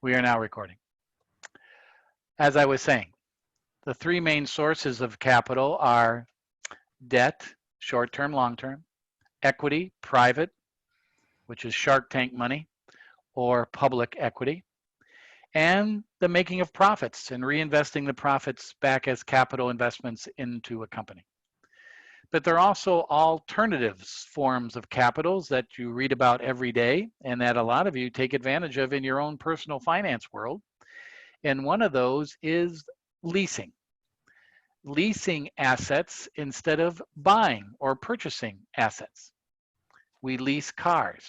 We are now recording. As I was saying, the three main sources of capital are debt, short-term, long-term, equity, private, which is Shark Tank money, or public equity, and the making of profits and reinvesting the profits back as capital investments into a company. But there are also alternatives forms of capitals that you read about every day and that a lot of you take advantage of in your own personal finance world. And one of those is leasing. Leasing assets instead of buying or purchasing assets. We lease cars.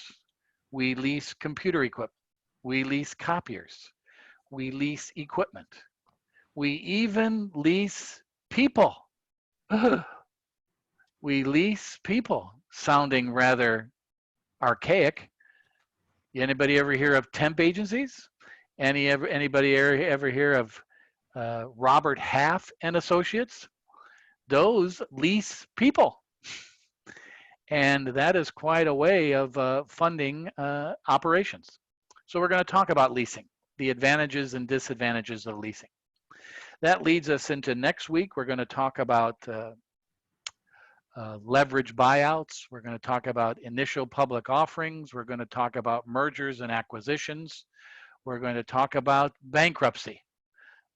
We lease computer equipment. We lease copiers. We lease equipment. We even lease people. We lease people, sounding rather archaic. Anybody ever hear of temp agencies? Anybody ever hear of Robert Half and Associates? Those lease people. And that is quite a way of funding operations. So we're going to talk about leasing, the advantages and disadvantages of leasing. That leads us into next week. We're going to talk about leverage buyouts. We're going to talk about initial public offerings. We're going to talk about mergers and acquisitions. We're going to talk about bankruptcy,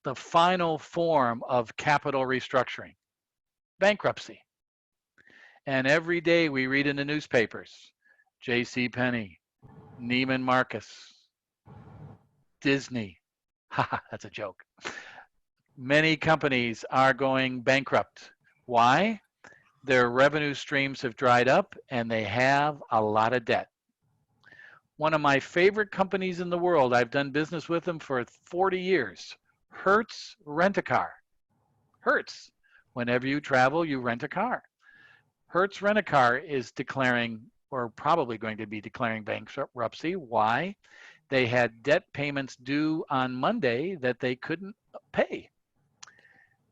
the final form of capital restructuring, bankruptcy. And every day we read in the newspapers, J.C. Penney, Neiman Marcus, Disney. Haha, that's a joke. Many companies are going bankrupt. Why? Their revenue streams have dried up and they have a lot of debt. One of my favorite companies in the world, I've done business with them for 40 years, Hertz Rent-A-Car. Hertz, whenever you travel, you rent a car. Hertz Rent-A-Car is declaring, or probably going to be declaring bankruptcy. Why? They had debt payments due on Monday that they couldn't pay.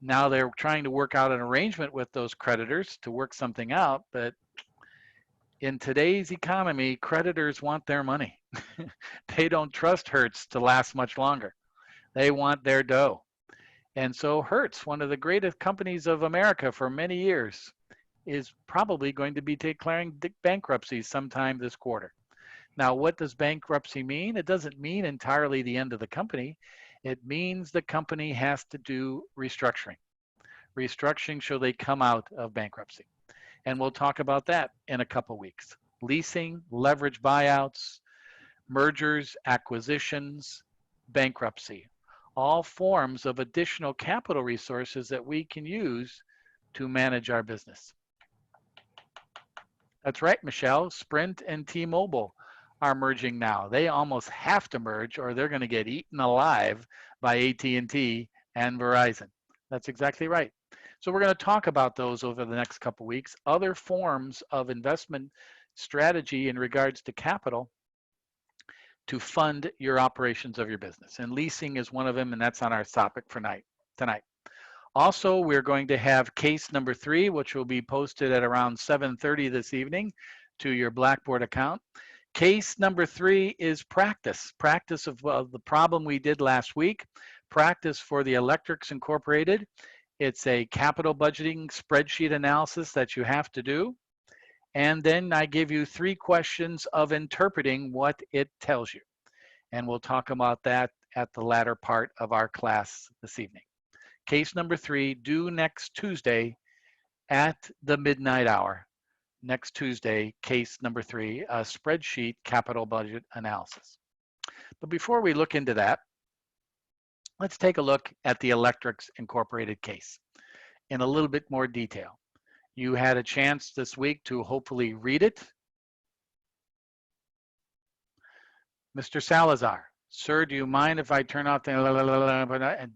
Now they're trying to work out an arrangement with those creditors to work something out, but in today's economy, creditors want their money. They don't trust Hertz to last much longer. They want their dough. And so Hertz, one of the greatest companies of America for many years, is probably going to be declaring bankruptcy sometime this quarter. Now, what does bankruptcy mean? It doesn't mean entirely the end of the company. It means the company has to do restructuring. Restructuring so they come out of bankruptcy. And we'll talk about that in a couple weeks. Leasing, leverage buyouts, mergers, acquisitions, bankruptcy. All forms of additional capital resources that we can use to manage our business. That's right, Michelle. Sprint and T-Mobile are merging now. They almost have to merge or they're going to get eaten alive by AT&T and Verizon. That's exactly right. So we're going to talk about those over the next couple weeks. Other forms of investment strategy in regards to capital to fund your operations of your business. And leasing is one of them, and that's on our topic for tonight. Also, we're going to have case number 3, which will be posted at around 7:30 this evening to your Blackboard account. Case number 3 is practice. Practice of the problem we did last week. Practice for the Electrics Incorporated. It's a capital budgeting spreadsheet analysis that you have to do. And then I give you 3 questions of interpreting what it tells you. And we'll talk about that at the latter part of our class this evening. Case number 3, due next Tuesday at the midnight hour. Next Tuesday, case number 3, a spreadsheet capital budget analysis. But before we look into that, let's take a look at the Electrics Incorporated case in a little bit more detail. You had a chance this week to hopefully read it. Mr. Salazar, sir, do you mind if I turn off the...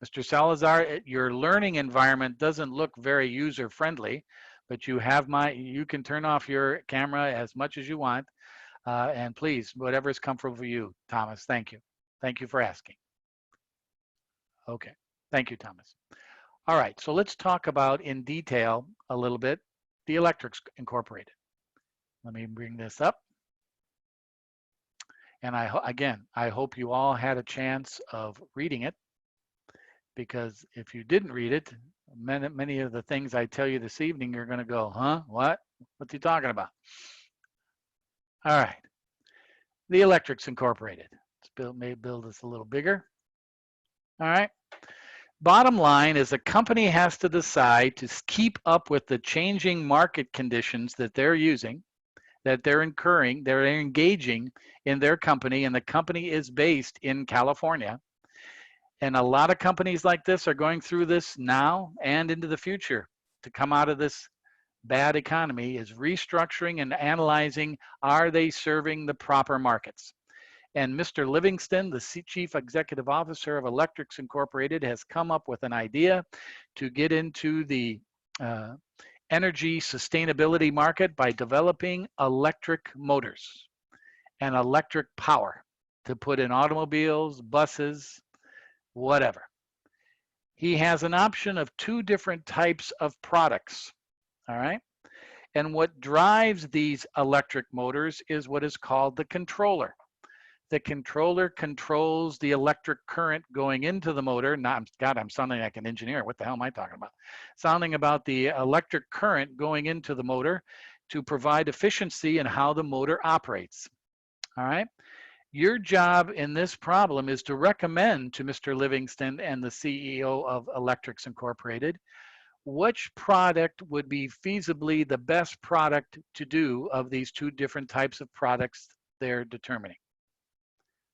Mr. Salazar, your learning environment doesn't look very user-friendly, but you can turn off your camera as much as you want. And please, whatever is comfortable for you, Thomas, thank you. Thank you for asking. Okay, thank you, Thomas. All right, so let's talk about in detail a little bit the Electrics Incorporated. Let me bring this up. And I hope you all had a chance of reading it, because if you didn't read it, many of the things I tell you this evening, you're going to go, huh? What? What's he talking about? All right. The Electrics Incorporated. Maybe build this a little bigger. All right. Bottom line is a company has to decide to keep up with the changing market conditions that they're using, that they're engaging in their company, and the company is based in California. And a lot of companies like this are going through this now and into the future to come out of this bad economy, is restructuring and analyzing, are they serving the proper markets? And Mr. Livingston, the Chief Executive Officer of Electrics Incorporated, has come up with an idea to get into the energy sustainability market by developing electric motors and electric power to put in automobiles, buses, whatever. He has an option of 2 different types of products, all right? And what drives these electric motors is what is called the controller. The controller controls the electric current going into the motor. God, I'm sounding like an engineer. What the hell am I talking about? Sounding about the electric current going into the motor to provide efficiency in how the motor operates, all right? Your job in this problem is to recommend to Mr. Livingston and the CEO of Electrics Incorporated which product would be feasibly the best product to do of these 2 different types of products they're determining.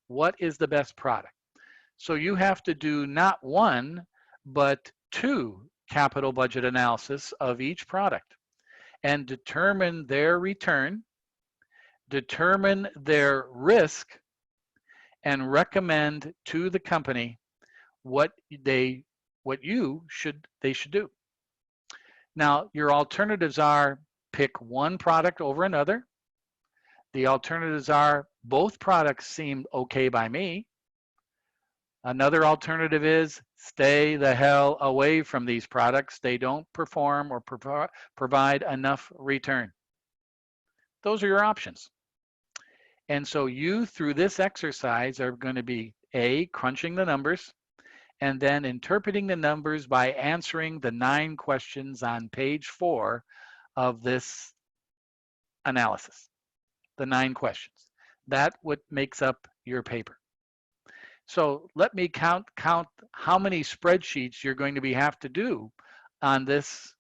What is the best product? So you have to do not 1, but 2 capital budget analysis of each product and determine their return, determine their risk, and recommend to the company what they should do. Now, your alternatives are pick 1 product over another. The alternatives are both products seem okay by me. Another alternative is stay the hell away from these products. They don't perform or provide enough return. Those are your options. And so you, through this exercise, are going to be A, crunching the numbers, and then interpreting the numbers by answering the 9 questions on page 4 of this analysis. The 9 questions. That's what makes up your paper. So let me count how many spreadsheets you're going to have to do on this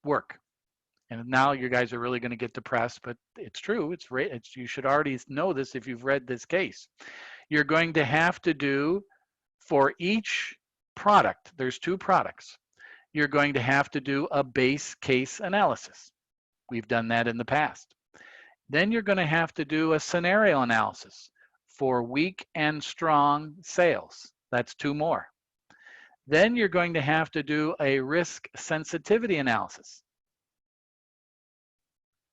work. And now you guys are really going to get depressed, but it's true. You should already know this if you've read this case. You're going to have to do, for each product, there's 2 products, you're going to have to do a base case analysis. We've done that in the past. Then you're going to have to do a scenario analysis for weak and strong sales. That's 2 more. Then you're going to have to do a risk sensitivity analysis.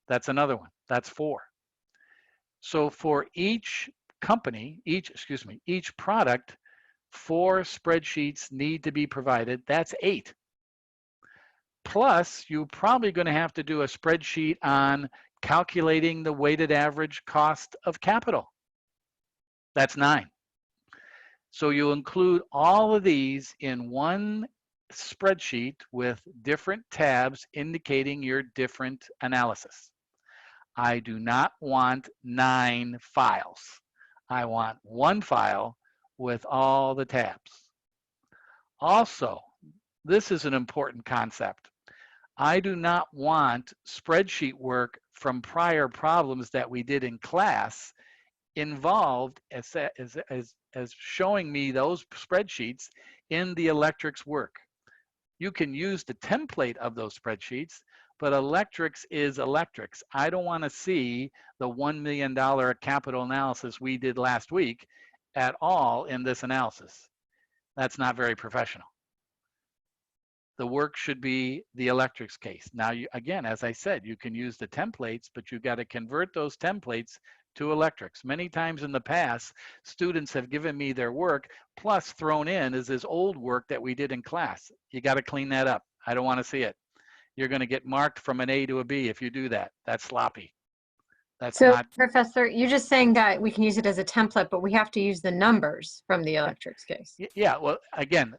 That's another one. That's 4. So for each company, each product, 4 spreadsheets need to be provided. That's 8. Plus, you're probably going to have to do a spreadsheet on calculating the weighted average cost of capital. That's 9. So you'll include all of these in one spreadsheet with different tabs indicating your different analysis. I do not want 9 files. I want 1 file with all the tabs. Also, this is an important concept. I do not want spreadsheet work from prior problems that we did in class involved as showing me those spreadsheets in the electrics work. You can use the template of those spreadsheets, but electrics is electrics. I don't want to see the $1 million capital analysis we did last week at all in this analysis. That's not very professional. The work should be the electrics case. Now, again, as I said, you can use the templates, but you've got to convert those templates to electrics. Many times in the past, students have given me their work, plus thrown in is this old work that we did in class. You got to clean that up. I don't want to see it. You're going to get marked from an A to a B if you do that. That's sloppy. That's So, not. Professor, you're just saying that we can use it as a template, but we have to use the numbers from the electrics case. Yeah, well, again,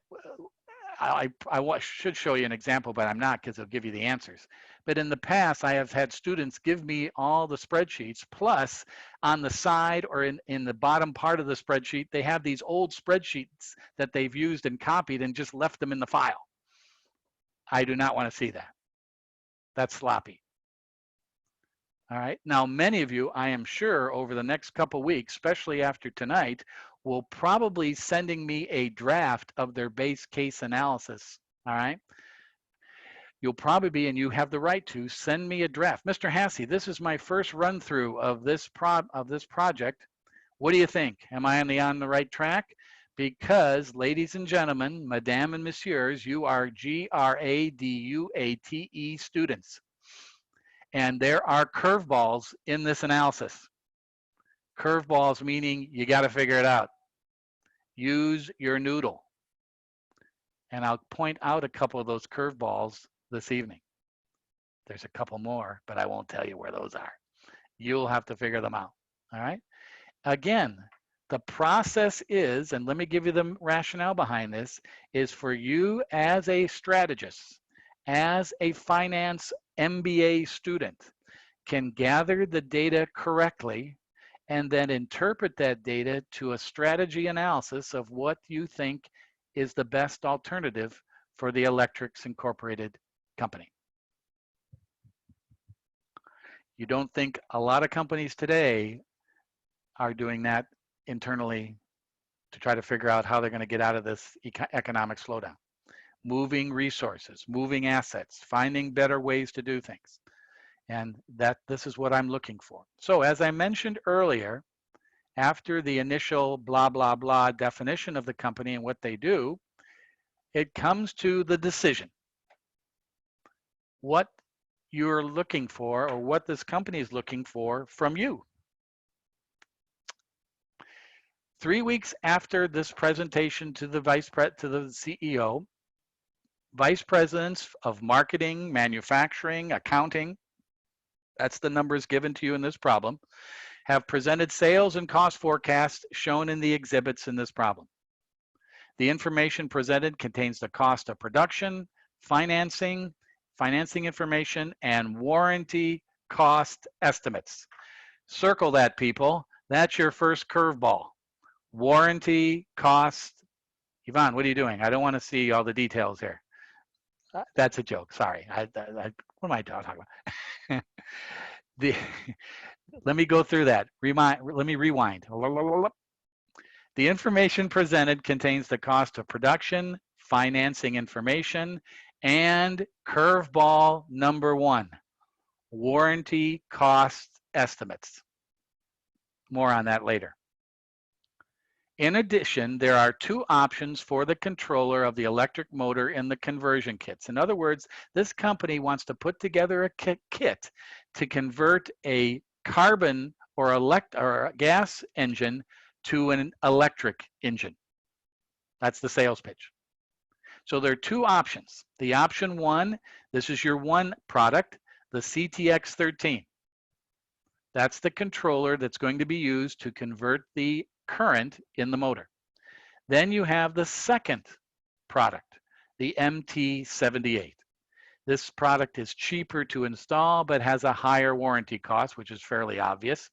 should show you an example, but I'm not because it'll give you the answers. But in the past, I have had students give me all the spreadsheets, plus on the side or in the bottom part of the spreadsheet, they have these old spreadsheets that they've used and copied and just left them in the file. I do not want to see that. That's sloppy. All right. Now, many of you, I am sure, over the next couple weeks, especially after tonight, will probably sending me a draft of their base case analysis. All right. You'll probably be, and you have the right to, send me a draft. Mr. Hassey, this is my first run through of this project. What do you think? Am I on the right track? Because, ladies and gentlemen, madame and messieurs, you are GRADUATE students. And there are curveballs in this analysis. Curveballs meaning you got to figure it out. Use your noodle. And I'll point out a couple of those curveballs this evening. There's a couple more, but I won't tell you where those are. You'll have to figure them out. All right. Again, the process is, and let me give you the rationale behind this, is for you as a strategist, as a finance MBA student, can gather the data correctly and then interpret that data to a strategy analysis of what you think is the best alternative for the Electrics Incorporated company. You don't think a lot of companies today are doing that internally to try to figure out how they're going to get out of this economic slowdown. Moving resources, moving assets, finding better ways to do things. And this is what I'm looking for. So as I mentioned earlier, after the initial blah, blah, blah definition of the company and what they do, it comes to the decision. What you're looking for or what this company is looking for from you. 3 weeks after this presentation to the CEO, vice presidents of marketing, manufacturing, accounting, that's the numbers given to you in this problem, have presented sales and cost forecasts shown in the exhibits in this problem. The information presented contains the cost of production, financing information, and warranty cost estimates. Circle that, people. That's your first curveball. Warranty cost. Yvonne, what are you doing? I don't want to see all the details here. That's a joke. Sorry. What am I talking about? Let me go through that. Let me rewind. The information presented contains the cost of production, financing information, and curveball number 1, warranty cost estimates. More on that later. In addition, there are 2 options for the controller of the electric motor in the conversion kits. In other words, this company wants to put together a kit to convert a carbon or a gas engine to an electric engine. That's the sales pitch. So there are 2 options. The option 1, this is your 1 product, the CTX13. That's the controller that's going to be used to convert the current in the motor. Then you have the second product, the MT78. This product is cheaper to install, but has a higher warranty cost, which is fairly obvious.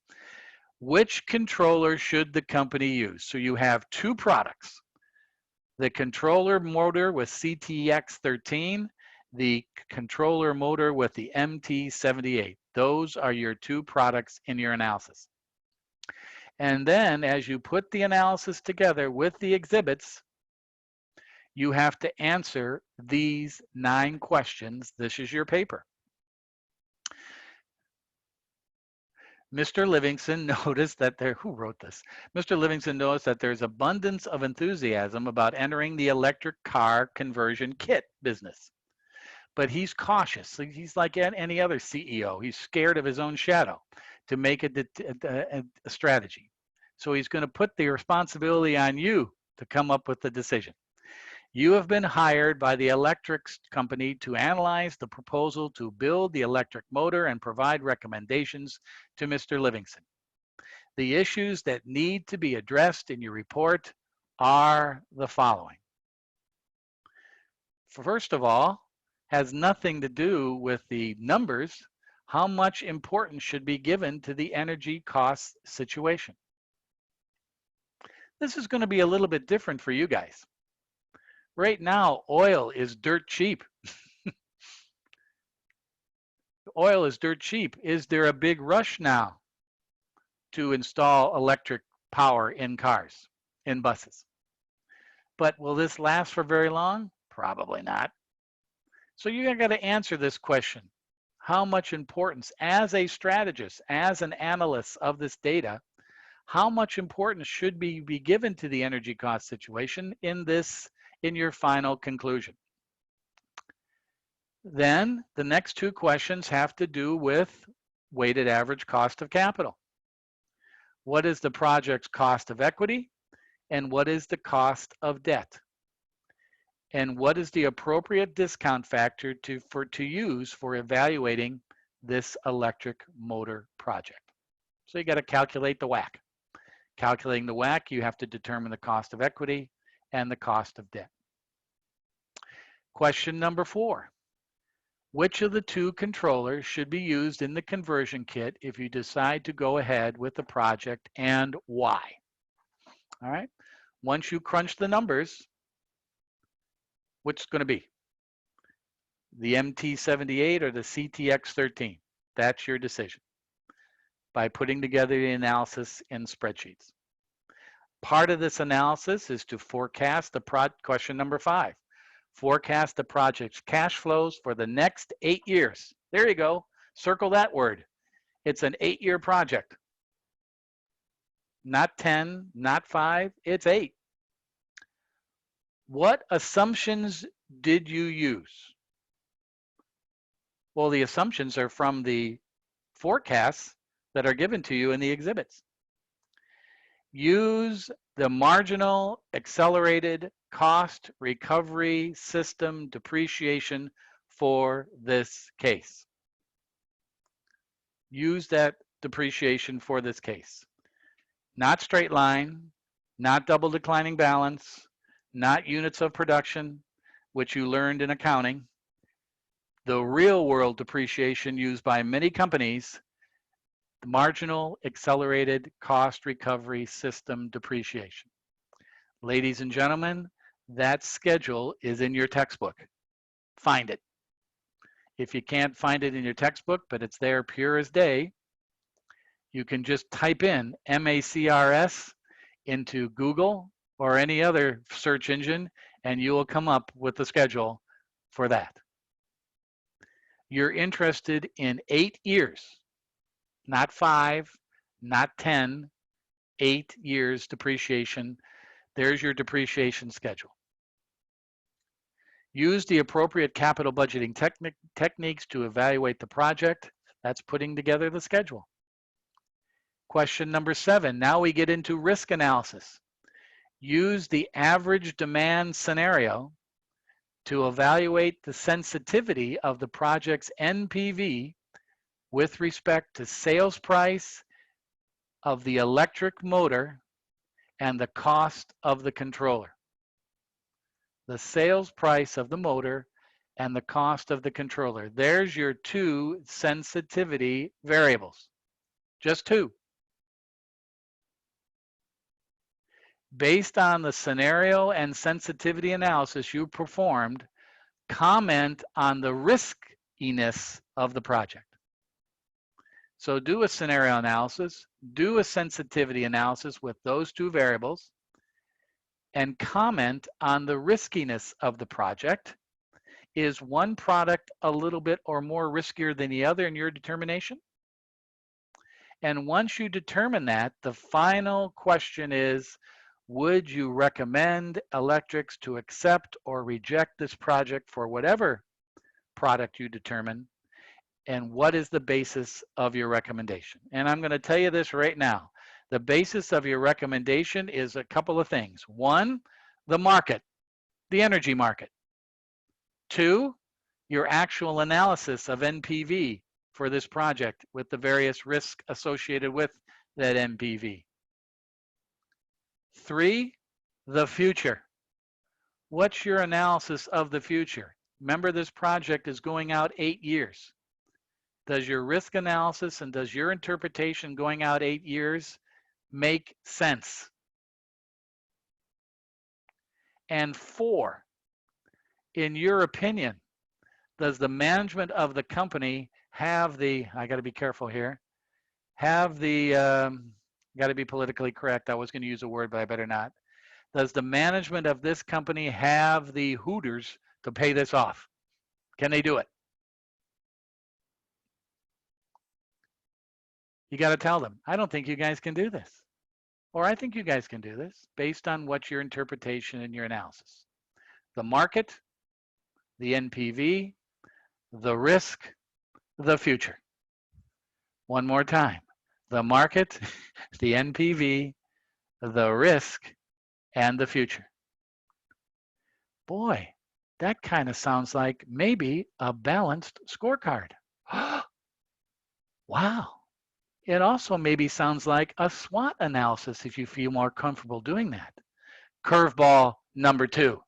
Which controller should the company use? So you have 2 products. The controller motor with CTX13, the controller motor with the MT78. Those are your 2 products in your analysis. And then as you put the analysis together with the exhibits, you have to answer these 9 questions. This is your paper. Mr. Livingston noticed that who wrote this? Mr. Livingston noticed that there's abundance of enthusiasm about entering the electric car conversion kit business. But he's cautious. He's like any other CEO. He's scared of his own shadow to make a strategy. So he's going to put the responsibility on you to come up with the decision. You have been hired by the electrics company to analyze the proposal to build the electric motor and provide recommendations to Mr. Livingston. The issues that need to be addressed in your report are the following. First of all, has nothing to do with the numbers. How much importance should be given to the energy cost situation? This is going to be a little bit different for you guys. Right now, oil is dirt cheap. Oil is dirt cheap. Is there a big rush now to install electric power in cars, in buses? But will this last for very long? Probably not. So you got to answer this question. How much importance, as a strategist, as an analyst of this data, how much importance should be given to the energy cost situation in your final conclusion? Then the next two questions have to do with weighted average cost of capital. What is the project's cost of equity? And what is the cost of debt? And what is the appropriate discount factor to use for evaluating this electric motor project? So you got to calculate the WACC. Calculating the WACC, you have to determine the cost of equity and the cost of debt. Question number 4. Which of the two controllers should be used in the conversion kit if you decide to go ahead with the project, and why? All right. Once you crunch the numbers, which is going to be the MT78 or the CTX13? That's your decision by putting together the analysis in spreadsheets. Part of this analysis is to forecast question number 5. Forecast the project's cash flows for the next 8 years. There you go. Circle that word. It's an 8-year project. Not 10, not 5, it's 8. What assumptions did you use? Well, the assumptions are from the forecasts that are given to you in the exhibits. Use the marginal accelerated cost recovery system depreciation for this case. Use that depreciation for this case. Not straight line, not double declining balance, not units of production, which you learned in accounting. The real world depreciation used by many companies, the marginal accelerated cost recovery system depreciation. Ladies and gentlemen, that schedule is in your textbook. Find it. If you can't find it in your textbook, but it's there pure as day, you can just type in MACRS into Google or any other search engine, and you will come up with the schedule for that. You're interested in 8 years, not 5, not 10, 8 years depreciation. There's your depreciation schedule. Use the appropriate capital budgeting techniques to evaluate the project. That's putting together the schedule. Question number 7, now we get into risk analysis. Use the average demand scenario to evaluate the sensitivity of the project's NPV with respect to sales price of the electric motor and the cost of the controller. The sales price of the motor and the cost of the controller. There's your 2 sensitivity variables. Just 2. Based on the scenario and sensitivity analysis you performed, comment on the riskiness of the project. So do a scenario analysis, do a sensitivity analysis with those 2 variables, and comment on the riskiness of the project. Is one product a little bit or more riskier than the other in your determination? And once you determine that, the final question is, would you recommend electrics to accept or reject this project for whatever product you determine? And what is the basis of your recommendation? And I'm going to tell you this right now. The basis of your recommendation is a couple of things. 1, the market. the energy market. 2, your actual analysis of NPV for this project with the various risks associated with that NPV. 3, the future. What's your analysis of the future? Remember, this project is going out 8 years. Does your risk analysis and does your interpretation going out 8 years make sense? And 4, in your opinion, does the management of the company have the, I got to be careful here, have the, got to be politically correct. I was going to use a word, but I better not. Does the management of this company have the hooters to pay this off? Can they do it? You got to tell them, I don't think you guys can do this. Or I think you guys can do this based on what your interpretation and your analysis. The market, the NPV, the risk, the future. One more time. The market, the NPV, the risk, and the future. Boy, that kind of sounds like maybe a balanced scorecard. Wow. It also maybe sounds like a SWOT analysis if you feel more comfortable doing that. Curveball number 2.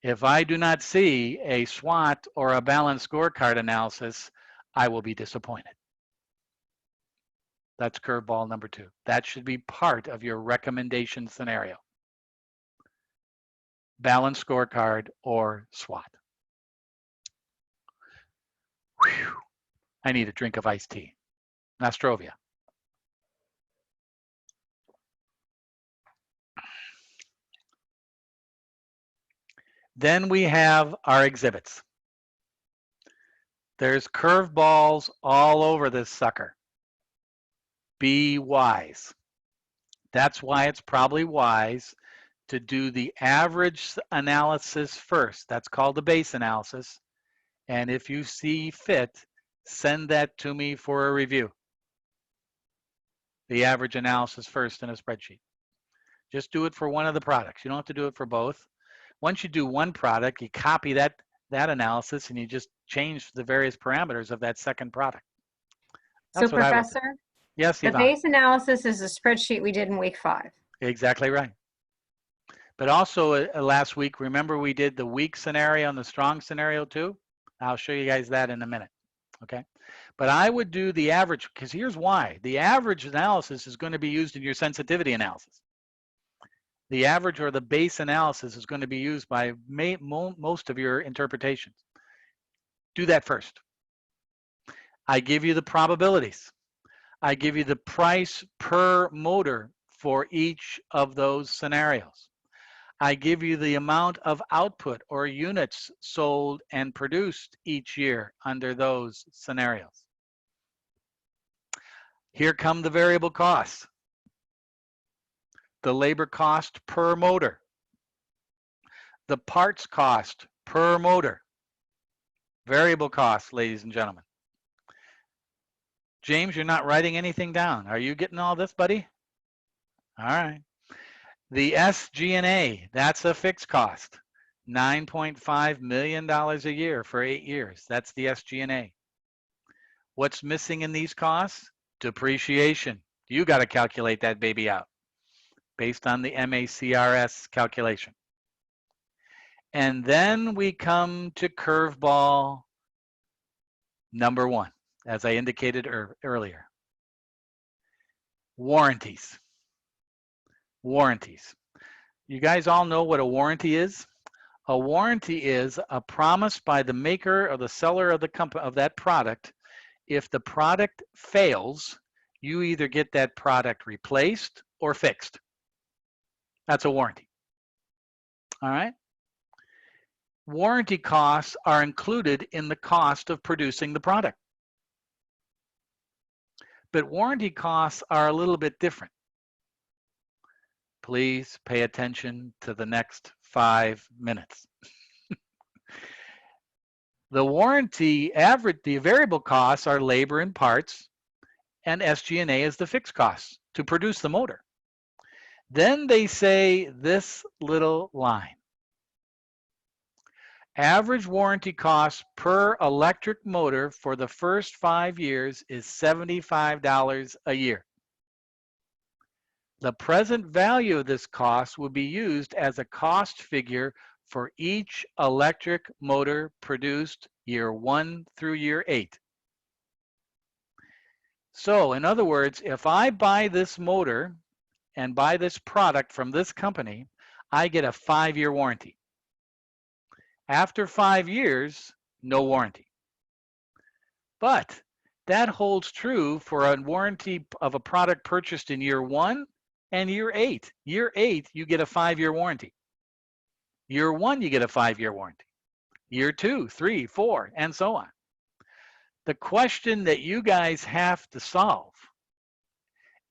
If I do not see a SWOT or a balanced scorecard analysis, I will be disappointed. That's curveball number 2. That should be part of your recommendation scenario. Balanced scorecard or SWOT. Whew. I need a drink of iced tea. Nostrovia. Then we have our exhibits. There's curveballs all over this sucker. Be wise. That's why it's probably wise to do the average analysis first. That's called the base analysis. And if you see fit, send that to me for a review. The average analysis first in a spreadsheet. Just do it for one of the products. You don't have to do it for both. Once you do one product, you copy that analysis and you just change the various parameters of that second product. That's so, Professor, yes, the base analysis is a spreadsheet we did in week 5. Exactly right. But also last week, remember we did the weak scenario and the strong scenario too? I'll show you guys that in a minute, okay? But I would do the average, because here's why. The average analysis is going to be used in your sensitivity analysis. The average or the base analysis is going to be used by most of your interpretations. Do that first. I give you the probabilities. I give you the price per motor for each of those scenarios. I give you the amount of output or units sold and produced each year under those scenarios. Here come the variable costs. The labor cost per motor. The parts cost per motor. Variable costs, ladies and gentlemen. James, you're not writing anything down. Are you getting all this, buddy? All right. The SG&A, that's a fixed cost. $9.5 million a year for 8 years. That's the SG&A. What's missing in these costs? Depreciation. You got to calculate that baby out based on the MACRS calculation. And then we come to curveball number 1, as I indicated earlier. Warranties. Warranties. You guys all know what a warranty is? A warranty is a promise by the maker or the seller of the company of that product. If the product fails, you either get that product replaced or fixed. That's a warranty. All right? Warranty costs are included in the cost of producing the product. But warranty costs are a little bit different. Please pay attention to the next 5 minutes. The warranty average, the variable costs are labor and parts, and SG&A is the fixed costs to produce the motor. Then they say this little line. Average warranty cost per electric motor for the first 5 years is $75 a year. The present value of this cost will be used as a cost figure for each electric motor produced year 1 through year 8. So, in other words, if I buy this motor and buy this product from this company, I get a 5-year warranty. After 5 years, no warranty. But that holds true for a warranty of a product purchased in year 1 and year 8. Year 8, you get a 5-year warranty. Year 1, you get a 5-year warranty. Year 2, 3, 4, and so on. The question that you guys have to solve,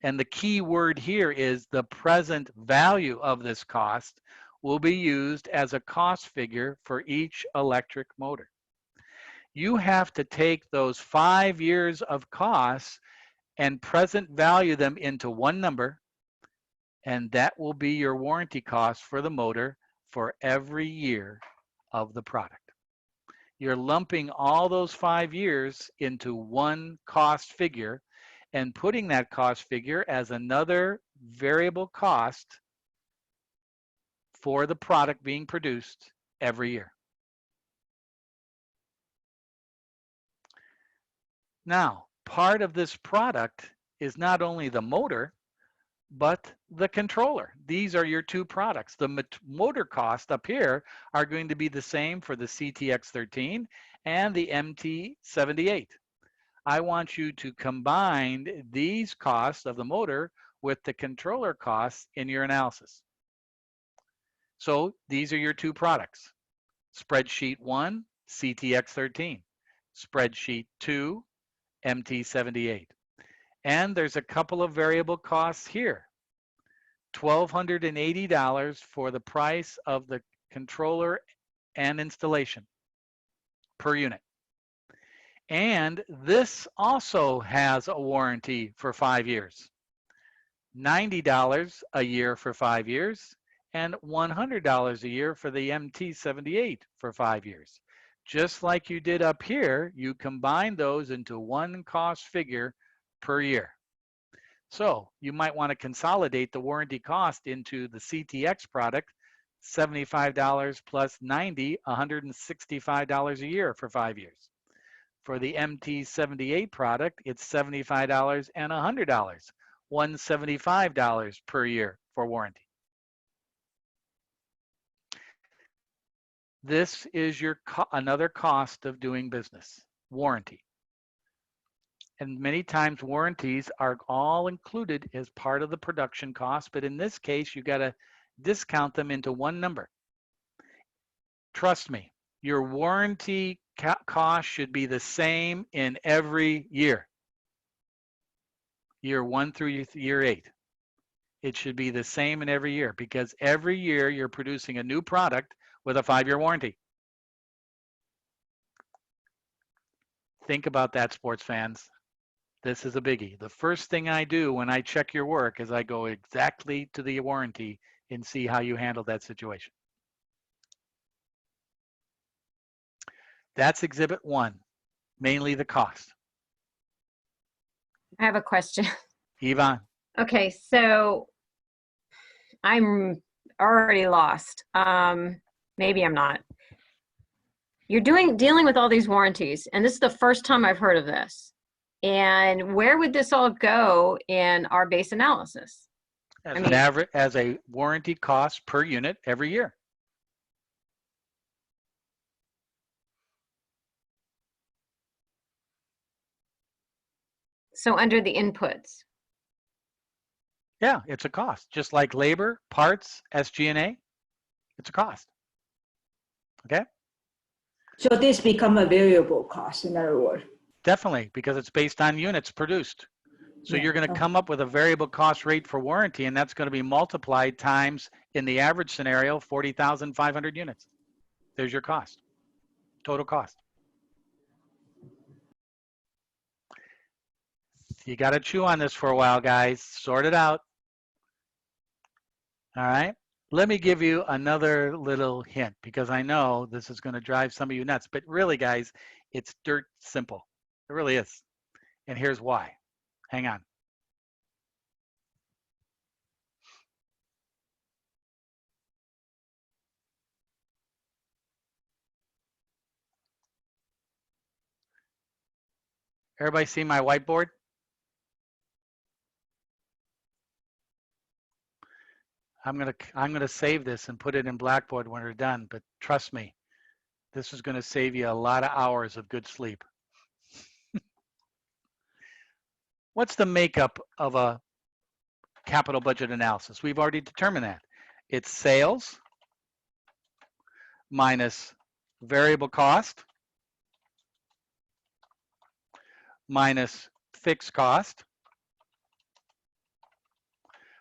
and the key word here is the present value of this cost, will be used as a cost figure for each electric motor. You have to take those 5 years of costs and present value them into one number, and that will be your warranty cost for the motor for every year of the product. You're lumping all those 5 years into one cost figure and putting that cost figure as another variable cost for the product being produced every year. Now, part of this product is not only the motor, but the controller. These are your two products. The motor costs up here are going to be the same for the CTX13 and the MT78. I want you to combine these costs of the motor with the controller costs in your analysis. So these are your two products. Spreadsheet 1, CTX13. Spreadsheet 2, MT78. And there's a couple of variable costs here. $1,280 for the price of the controller and installation per unit. And this also has a warranty for 5 years. $90 a year for 5 years and $100 a year for the MT78 for 5 years. Just like you did up here, you combine those into one cost figure per year. So you might want to consolidate the warranty cost into the CTX product, $75 plus $90, $165 a year for 5 years. For the MT78 product, it's $75 and $100, $175 per year for warranty. This is your another cost of doing business, warranty. And many times warranties are all included as part of the production cost, but in this case, you got to discount them into one number. Trust me, your warranty cost should be the same in every year. Year 1 through year 8. It should be the same in every year because every year you're producing a new product with a 5-year warranty. Think about that, sports fans. This is a biggie. The first thing I do when I check your work is I go exactly to the warranty and see how you handle that situation. That's exhibit 1, mainly the cost. I have a question. Yvonne. Okay, so I'm already lost. Maybe I'm not. You're dealing with all these warranties, and this is the first time I've heard of this. And where would this all go in our base analysis? As an average, as a warranty cost per unit every year. So under the inputs. Yeah, it's a cost. Just like labor, parts, SG&A, it's a cost. Okay? So this become a variable cost, in other words. Definitely, because it's based on units produced. So Yeah. you're going to come up with a variable cost rate for warranty, and that's going to be multiplied times, in the average scenario, 40,500 units. There's your cost, total cost. You got to chew on this for a while, guys. Sort it out. All right? Let me give you another little hint because I know this is going to drive some of you nuts, but really, guys, it's dirt simple. It really is. And here's why. Hang on. Everybody see my whiteboard? I'm gonna save this and put it in Blackboard when we're done, but trust me, this is gonna save you a lot of hours of good sleep. What's the makeup of a capital budget analysis? We've already determined that. It's sales minus variable cost minus fixed cost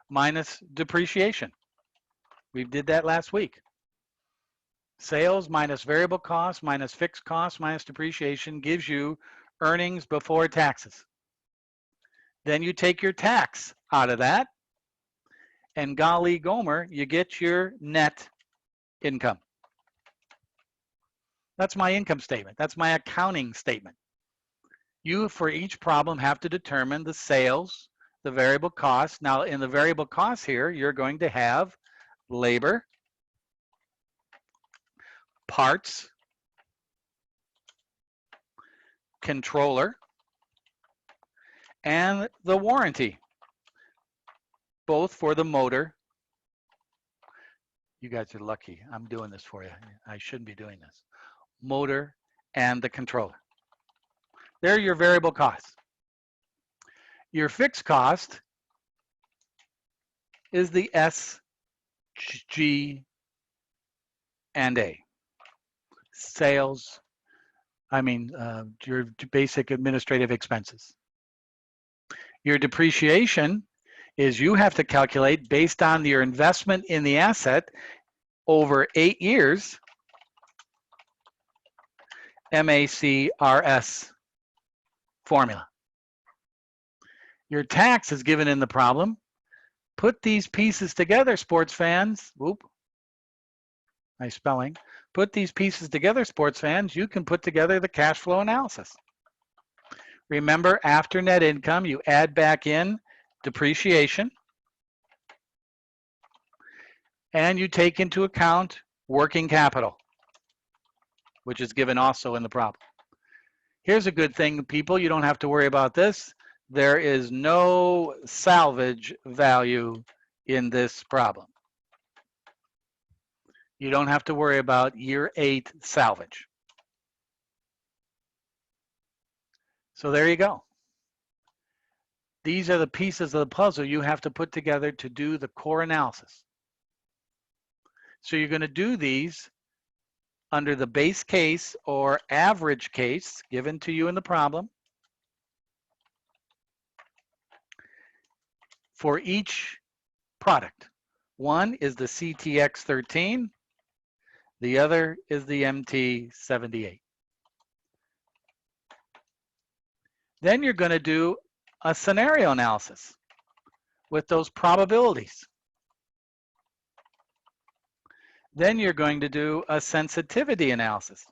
minus depreciation. We did that last week. Sales minus variable cost minus fixed cost minus depreciation gives you earnings before taxes. Then you take your tax out of that, and golly Gomer, you get your net income. That's my income statement. That's my accounting statement. You, for each problem, have to determine the sales, the variable costs. Now, in the variable costs here, you're going to have labor, parts, controller, and the warranty, both for the motor. You guys are lucky. I'm doing this for you. I shouldn't be doing this. Motor and the controller. They're your variable costs. Your fixed cost is the S, G, and A. Sales, your basic administrative expenses. Your depreciation is you have to calculate based on your investment in the asset over 8 years, MACRS formula. Your tax is given in the problem. Put these pieces together, sports fans. Whoop. Nice spelling. Put these pieces together, sports fans. You can put together the cash flow analysis. Remember, after net income, you add back in depreciation, and you take into account working capital, which is given also in the problem. Here's a good thing, people. You don't have to worry about this. There is no salvage value in this problem. You don't have to worry about year 8 salvage. So there you go. These are the pieces of the puzzle you have to put together to do the core analysis. So you're going to do these under the base case or average case given to you in the problem for each product. One is the CTX13, the other is the MT78. Then you're going to do a scenario analysis with those probabilities. Then you're going to do a sensitivity analysis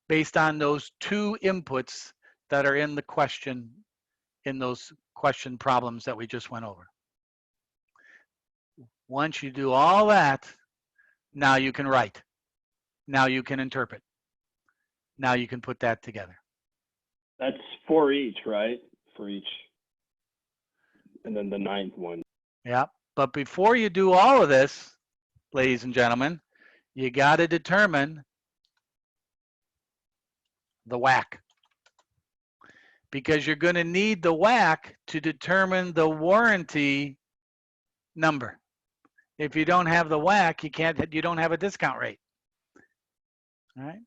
based on those 2 inputs that are in the question, in those question problems that we just went over. Once you do all that, now you can write. Now you can interpret. Now you can put that together. That's for each, right? For each. And then the 9th one. Yeah, but before you do all of this, ladies and gentlemen, you got to determine the WACC. Because you're going to need the WACC to determine the warranty number. If you don't have the WACC, you don't have a discount rate. All right?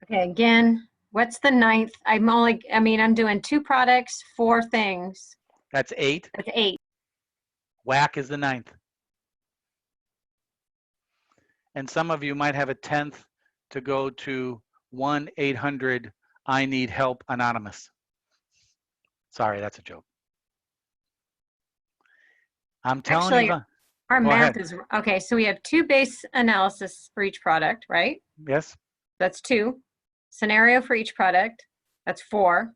Okay, again, what's the 9th? I'm doing 2 products, 4 things. That's 8. That's 8. WACC is the 9th. And some of you might have a 10th to go to 1-800-I-NEED-HELP Anonymous. Sorry, that's a joke. I'm telling Actually, you. our Go math ahead. is, okay, so we have 2 base analysis for each product, right? Yes. That's 2. Scenario for each product, that's 4.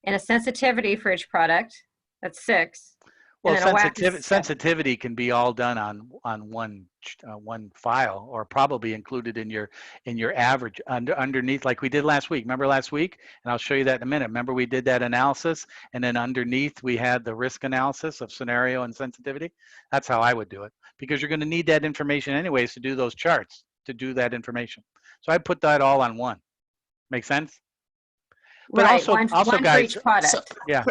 And a sensitivity for each product, that's 6. Well, And then a WAC is 7. sensitivity can be all done on one file, or probably included in your average underneath, like we did last week. Remember last week? And I'll show you that in a minute. Remember we did that analysis, and then underneath we had the risk analysis of scenario and sensitivity. That's how I would do it, because you're going to need that information anyways to do those charts, to do that information. So I put that all on one. Make sense? But Right, also one guys, for each product. yeah.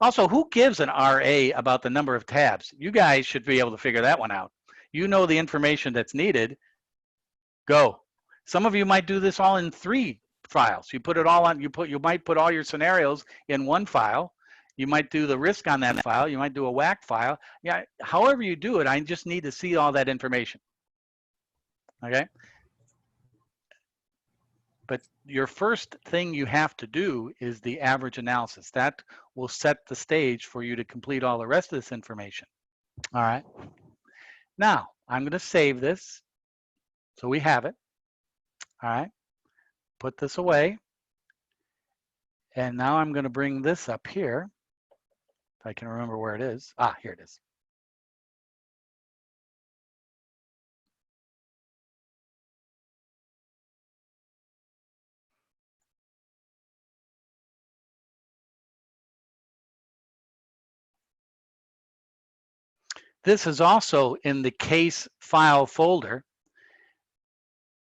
Also, who gives an RA about the number of tabs? You guys should be able to figure that one out. You know the information that's needed. Go. Some of you might do this all in 3 files. You put it all on. You might put all your scenarios in one file. You might do the risk on that file. You might do a WAC file. Yeah. However you do it, I just need to see all that information. Okay. But your first thing you have to do is the average analysis. That will set the stage for you to complete all the rest of this information. All right. Now, I'm going to save this so we have it. All right. Put this away. And now I'm going to bring this up here. If I can remember where it is. Ah, here it is. This is also in the case file folder.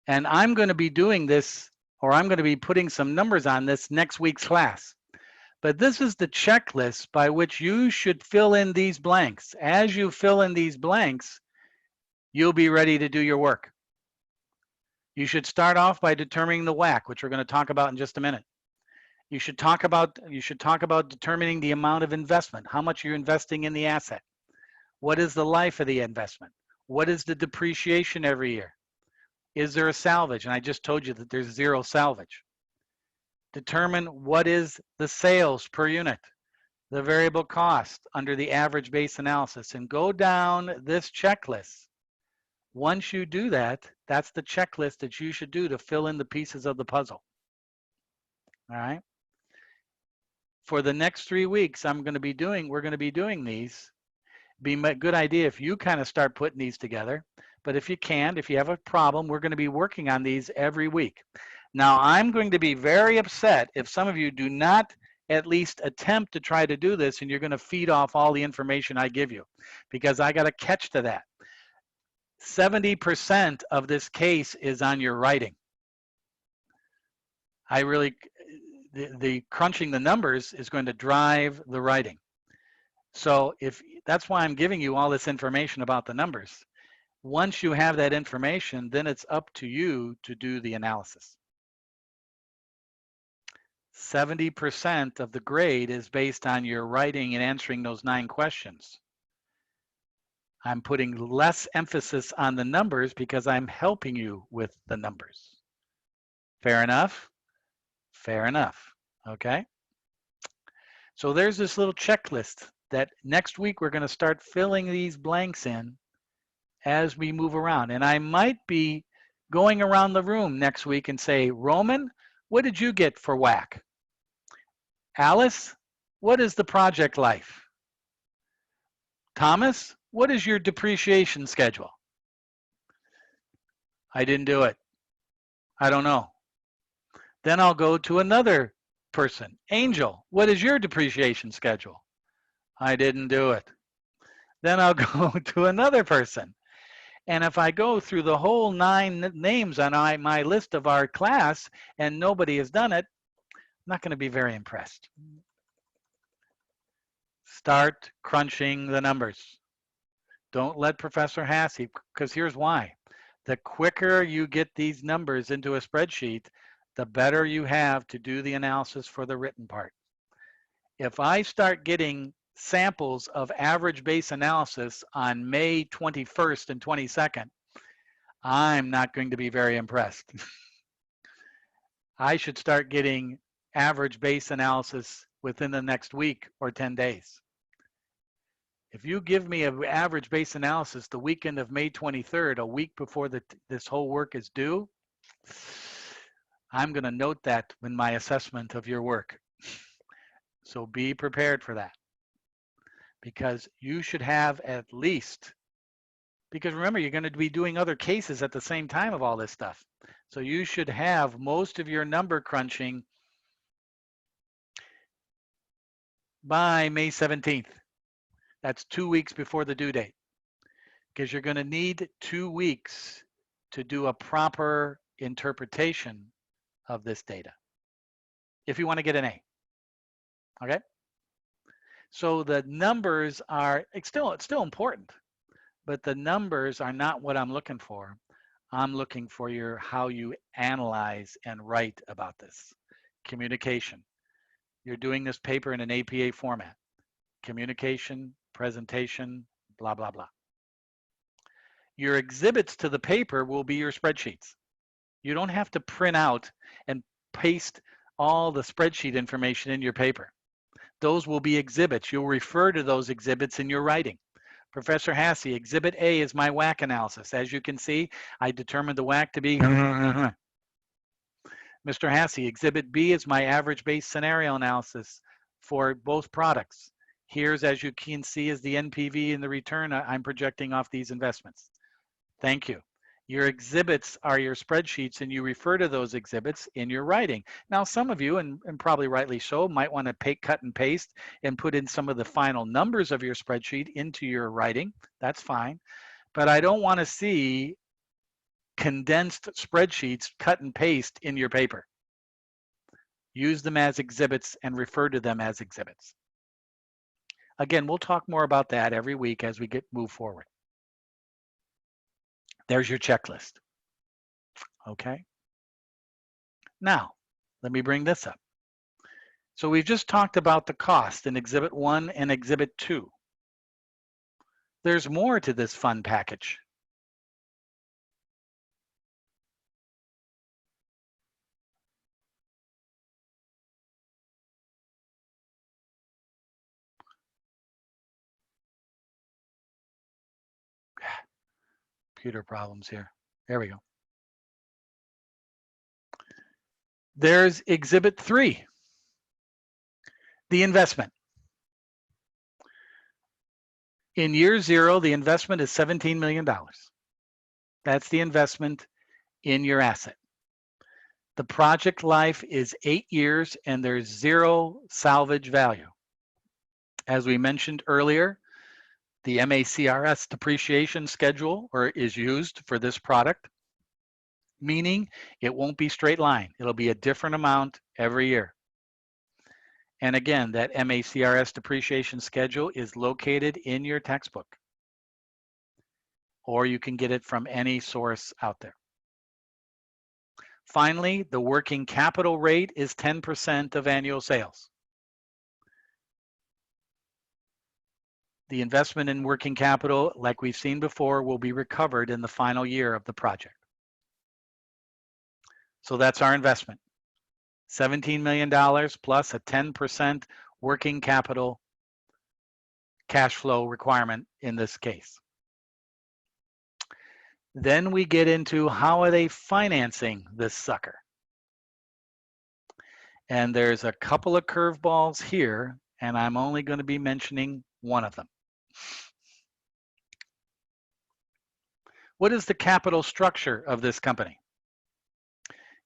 And I'm going to be doing this, or I'm going to be putting some numbers on this next week's class. But this is the checklist by which you should fill in these blanks. As you fill in these blanks, you'll be ready to do your work. You should start off by determining the WAC, which we're going to talk about in just a minute. You should talk about determining the amount of investment, how much you're investing in the asset. What is the life of the investment? What is the depreciation every year? Is there a salvage? And I just told you that there's 0 salvage. Determine what is the sales per unit, the variable cost under the average base analysis, and go down this checklist. Once you do that, that's the checklist that you should do to fill in the pieces of the puzzle. All right. For the next 3 weeks, we're going to be doing these. Be a good idea if you kind of start putting these together. But if you can't, if you have a problem, we're going to be working on these every week. Now, I'm going to be very upset if some of you do not at least attempt to try to do this, and you're going to feed off all the information I give you, because I got a catch to that. 70% of this case is on your writing. The crunching the numbers is going to drive the writing. So that's why I'm giving you all this information about the numbers. Once you have that information, then it's up to you to do the analysis. 70% of the grade is based on your writing and answering those 9 questions. I'm putting less emphasis on the numbers because I'm helping you with the numbers. Fair enough? Fair enough. Okay? So there's this little checklist that next week we're going to start filling these blanks in as we move around. And I might be going around the room next week and say, Roman, what did you get for WAC? Alice, what is the project life? Thomas, what is your depreciation schedule? I didn't do it. I don't know. Then I'll go to another person. Angel, what is your depreciation schedule? I didn't do it. Then I'll go to another person. And if I go through the whole 9 names on my list of our class and nobody has done it, I'm not going to be very impressed. Start crunching the numbers. Don't let Professor Hassey, because here's why. The quicker you get these numbers into a spreadsheet, the better you have to do the analysis for the written part. If I start getting samples of average base analysis on May 21st and 22nd, I'm not going to be very impressed. I should start getting average base analysis within the next week or 10 days. If you give me an average base analysis the weekend of May 23rd, a week before this whole work is due, I'm going to note that in my assessment of your work. So be prepared for that, because you should have at least, because remember, you're going to be doing other cases at the same time of all this stuff. So you should have most of your number crunching by May 17th. That's 2 weeks before the due date, because you're going to need 2 weeks to do a proper interpretation of this data if you want to get an A. Okay? So the numbers are, it's still important, but the numbers are not what I'm looking for. I'm looking for how you analyze and write about this. Communication. You're doing this paper in an APA format. Communication, presentation, blah, blah, blah. Your exhibits to the paper will be your spreadsheets. You don't have to print out and paste all the spreadsheet information in your paper. Those will be exhibits. You'll refer to those exhibits in your writing. Professor Hasse, Exhibit A is my WAC analysis. As you can see, I determined the WAC to be Mr. Hasse, Exhibit B is my average base scenario analysis for both products. Here's, as you can see, is the NPV and the return I'm projecting off these investments. Thank you. Your exhibits are your spreadsheets, and you refer to those exhibits in your writing. Now, some of you, and probably rightly so, might want to cut and paste and put in some of the final numbers of your spreadsheet into your writing. That's fine. But I don't want to see condensed spreadsheets cut and paste in your paper. Use them as exhibits and refer to them as exhibits. Again, we'll talk more about that every week as we move forward. There's your checklist. Okay. Now, let me bring this up. So we've just talked about the cost in Exhibit 1 and Exhibit 2. There's more to this fun package. Computer problems here. There we go. There's Exhibit 3, the investment. In year 0, the investment is $17 million. That's the investment in your asset. The project life is 8 years, and there's 0 salvage value. As we mentioned earlier, the MACRS depreciation schedule is used for this product, meaning it won't be straight line. It'll be a different amount every year. And again, that MACRS depreciation schedule is located in your textbook, or you can get it from any source out there. Finally, the working capital rate is 10% of annual sales. The investment in working capital, like we've seen before, will be recovered in the final year of the project. So that's our investment. $17 million plus a 10% working capital cash flow requirement in this case. Then we get into how are they financing this sucker? And there's a couple of curveballs here, and I'm only going to be mentioning one of them. What is the capital structure of this company?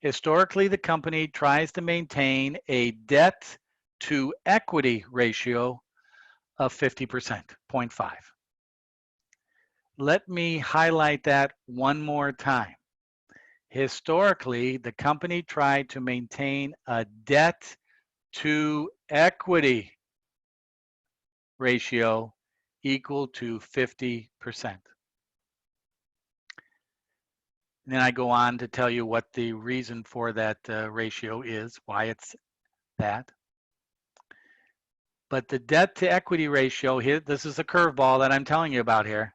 Historically, the company tries to maintain a debt to equity ratio of 50%, 0.5. Let me highlight that one more time. Historically, the company tried to maintain a debt to equity ratio equal to 50%. And then I go on to tell you what the reason for that ratio is, why it's that. But the debt to equity ratio here, this is a curveball that I'm telling you about here.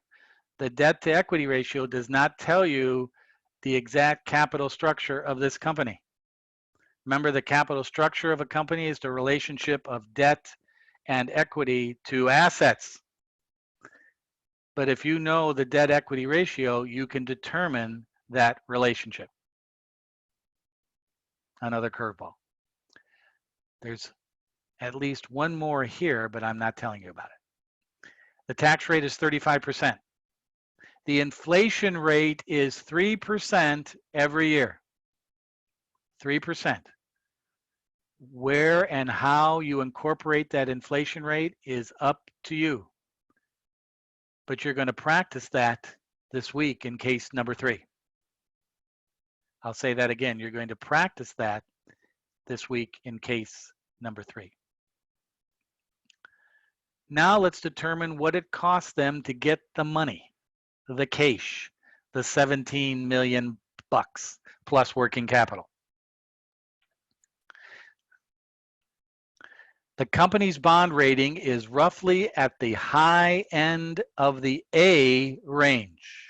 The debt to equity ratio does not tell you the exact capital structure of this company. Remember, the capital structure of a company is the relationship of debt and equity to assets. But if you know the debt equity ratio, you can determine that relationship. Another curveball. There's at least one more here, but I'm not telling you about it. The tax rate is 35%. The inflation rate is 3% every year. 3%. Where and how you incorporate that inflation rate is up to you. But you're going to practice that this week in case number 3. I'll say that again. You're going to practice that this week in case number 3. Now let's determine what it costs them to get the money, the cash, the 17 million bucks plus working capital. The company's bond rating is roughly at the high end of the A range.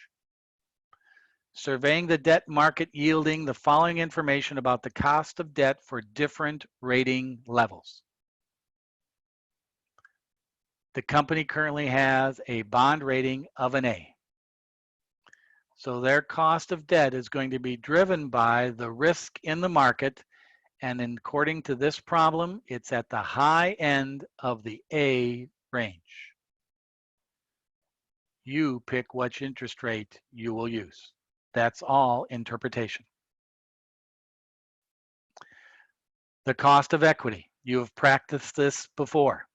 Surveying the debt market yielding the following information about the cost of debt for different rating levels. The company currently has a bond rating of an A. So their cost of debt is going to be driven by the risk in the market, and according to this problem, it's at the high end of the A range. You pick which interest rate you will use. That's all interpretation. The cost of equity. You have practiced this before.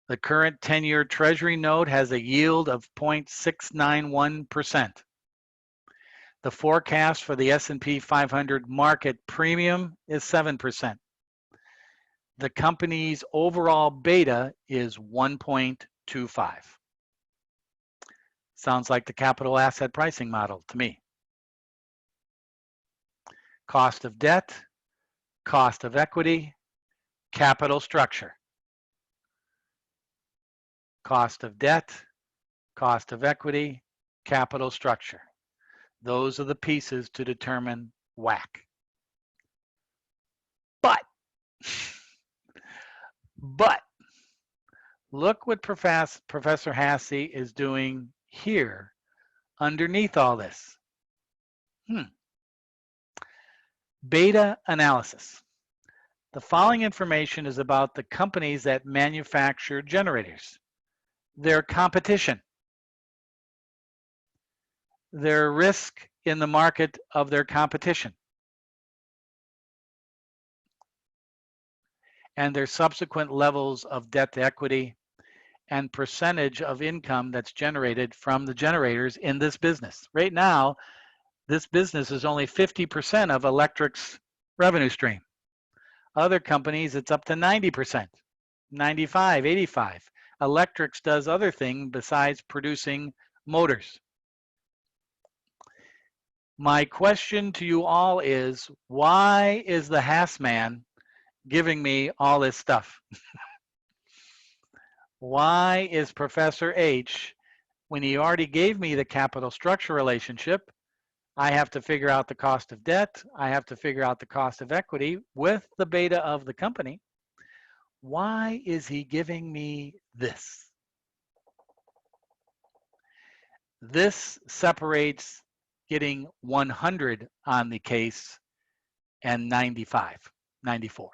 The current 10-year Treasury note has a yield of 0.691%. The forecast for the S&P 500 market premium is 7%. The company's overall beta is 1.25. Sounds like the capital asset pricing model to me. Cost of debt, cost of equity, capital structure. Cost of debt, cost of equity, capital structure. Those are the pieces to determine WACC. But look what Professor Hasse is doing here underneath all this. Beta analysis. The following information is about the companies that manufacture generators, their competition, their risk in the market of their competition, and their subsequent levels of debt to equity and percentage of income that's generated from the generators in this business. Right now, this business is only 50% of Electric's revenue stream. Other companies, it's up to 90%, 95, 85. Electric's does other things besides producing motors. My question to you all is, why is the Hass man giving me all this stuff? Why is Professor H, when he already gave me the capital structure relationship, I have to figure out the cost of debt, I have to figure out the cost of equity with the beta of the company. Why is he giving me this? This separates getting 100 on the case and 95, 94.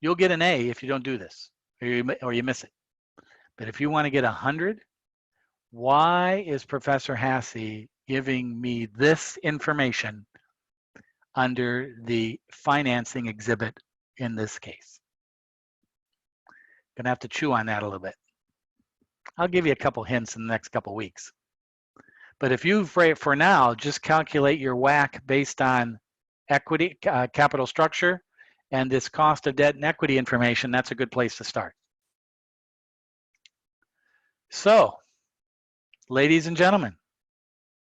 You'll get an A if you don't do this or you miss it. But if you want to get 100, why is Professor Hasse giving me this information under the financing exhibit in this case? Gonna have to chew on that a little bit. I'll give you a couple hints in the next couple weeks. But if you, for now, just calculate your WACC based on equity, capital structure, and this cost of debt and equity information, that's a good place to start. So, ladies and gentlemen,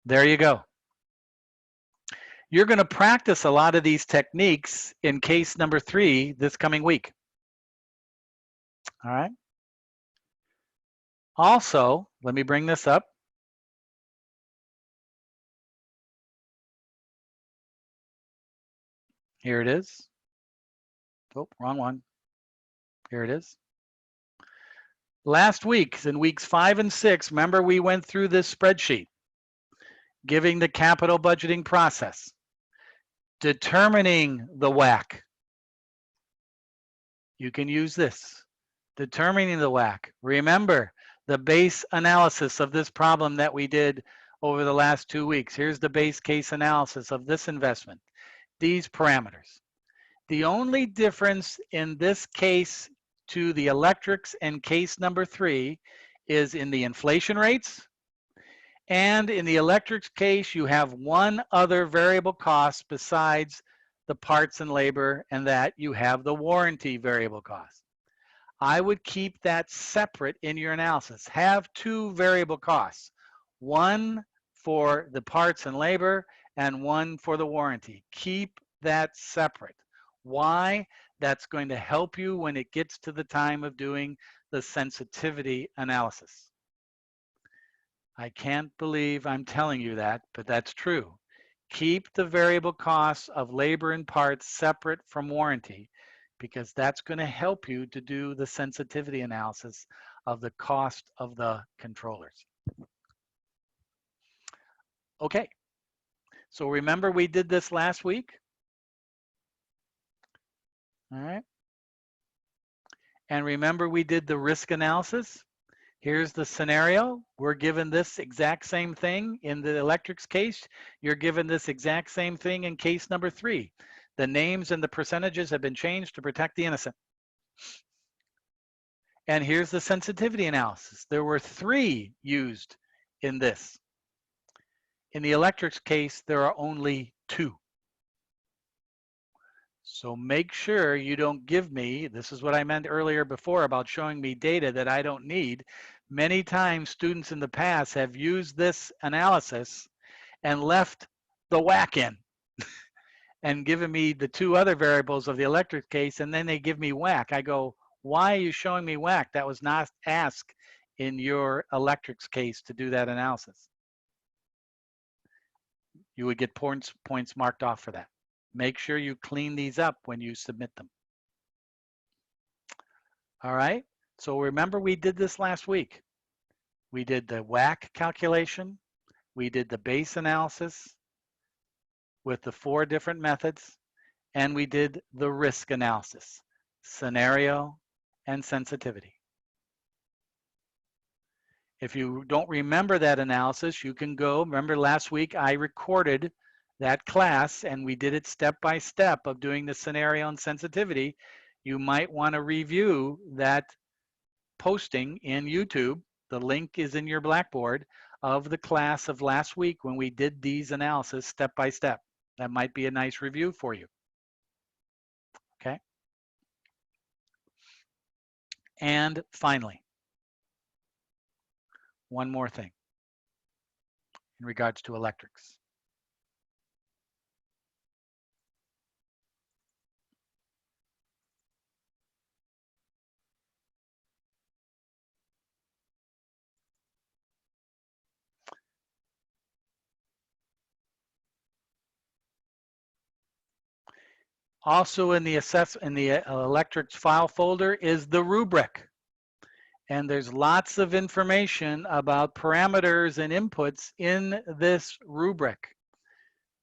there you go. You're going to practice a lot of these techniques in case number 3 this coming week. All right. Also, let me bring this up. Here it is. Oh, wrong one. Here it is. Last week, in weeks 5 and 6, remember we went through this spreadsheet, giving the capital budgeting process, determining the WACC. You can use this, determining the WACC. Remember the base analysis of this problem that we did over the last 2 weeks. Here's the base case analysis of this investment, these parameters. The only difference in this case to the electrics and case number 3 is in the inflation rates. And in the electrics case, you have one other variable cost besides the parts and labor, and that you have the warranty variable cost. I would keep that separate in your analysis. Have 2 variable costs, one for the parts and labor and one for the warranty. Keep that separate. Why? That's going to help you when it gets to the time of doing the sensitivity analysis. I can't believe I'm telling you that, but that's true. Keep the variable costs of labor and parts separate from warranty, because that's going to help you to do the sensitivity analysis of the cost of the controllers. Okay, so remember we did this last week? All right. And remember we did the risk analysis? Here's the scenario. We're given this exact same thing in the electrics case. You're given this exact same thing in case number 3. The names and the percentages have been changed to protect the innocent. And here's the sensitivity analysis. There were 3 used in this. In the electrics case, there are only 2. So make sure you don't give me, this is what I meant earlier before about showing me data that I don't need. Many times students in the past have used this analysis and left the WACC in and given me the 2 other variables of the electric case, and then they give me WACC. I go, why are you showing me WACC? That was not asked in your electrics case to do that analysis. You would get points marked off for that. Make sure you clean these up when you submit them. All right, so remember we did this last week. We did the WACC calculation. We did the base analysis with the 4 different methods, and we did the risk analysis, scenario and sensitivity. If you don't remember that analysis, you can go, remember last week I recorded that class and we did it step by step of doing the scenario and sensitivity. You might want to review that posting in YouTube. The link is in your Blackboard of the class of last week when we did these analysis step by step. That might be a nice review for you. Okay. And finally, one more thing in regards to electrics. Also in the electrics file folder is the rubric. And there's lots of information about parameters and inputs in this rubric.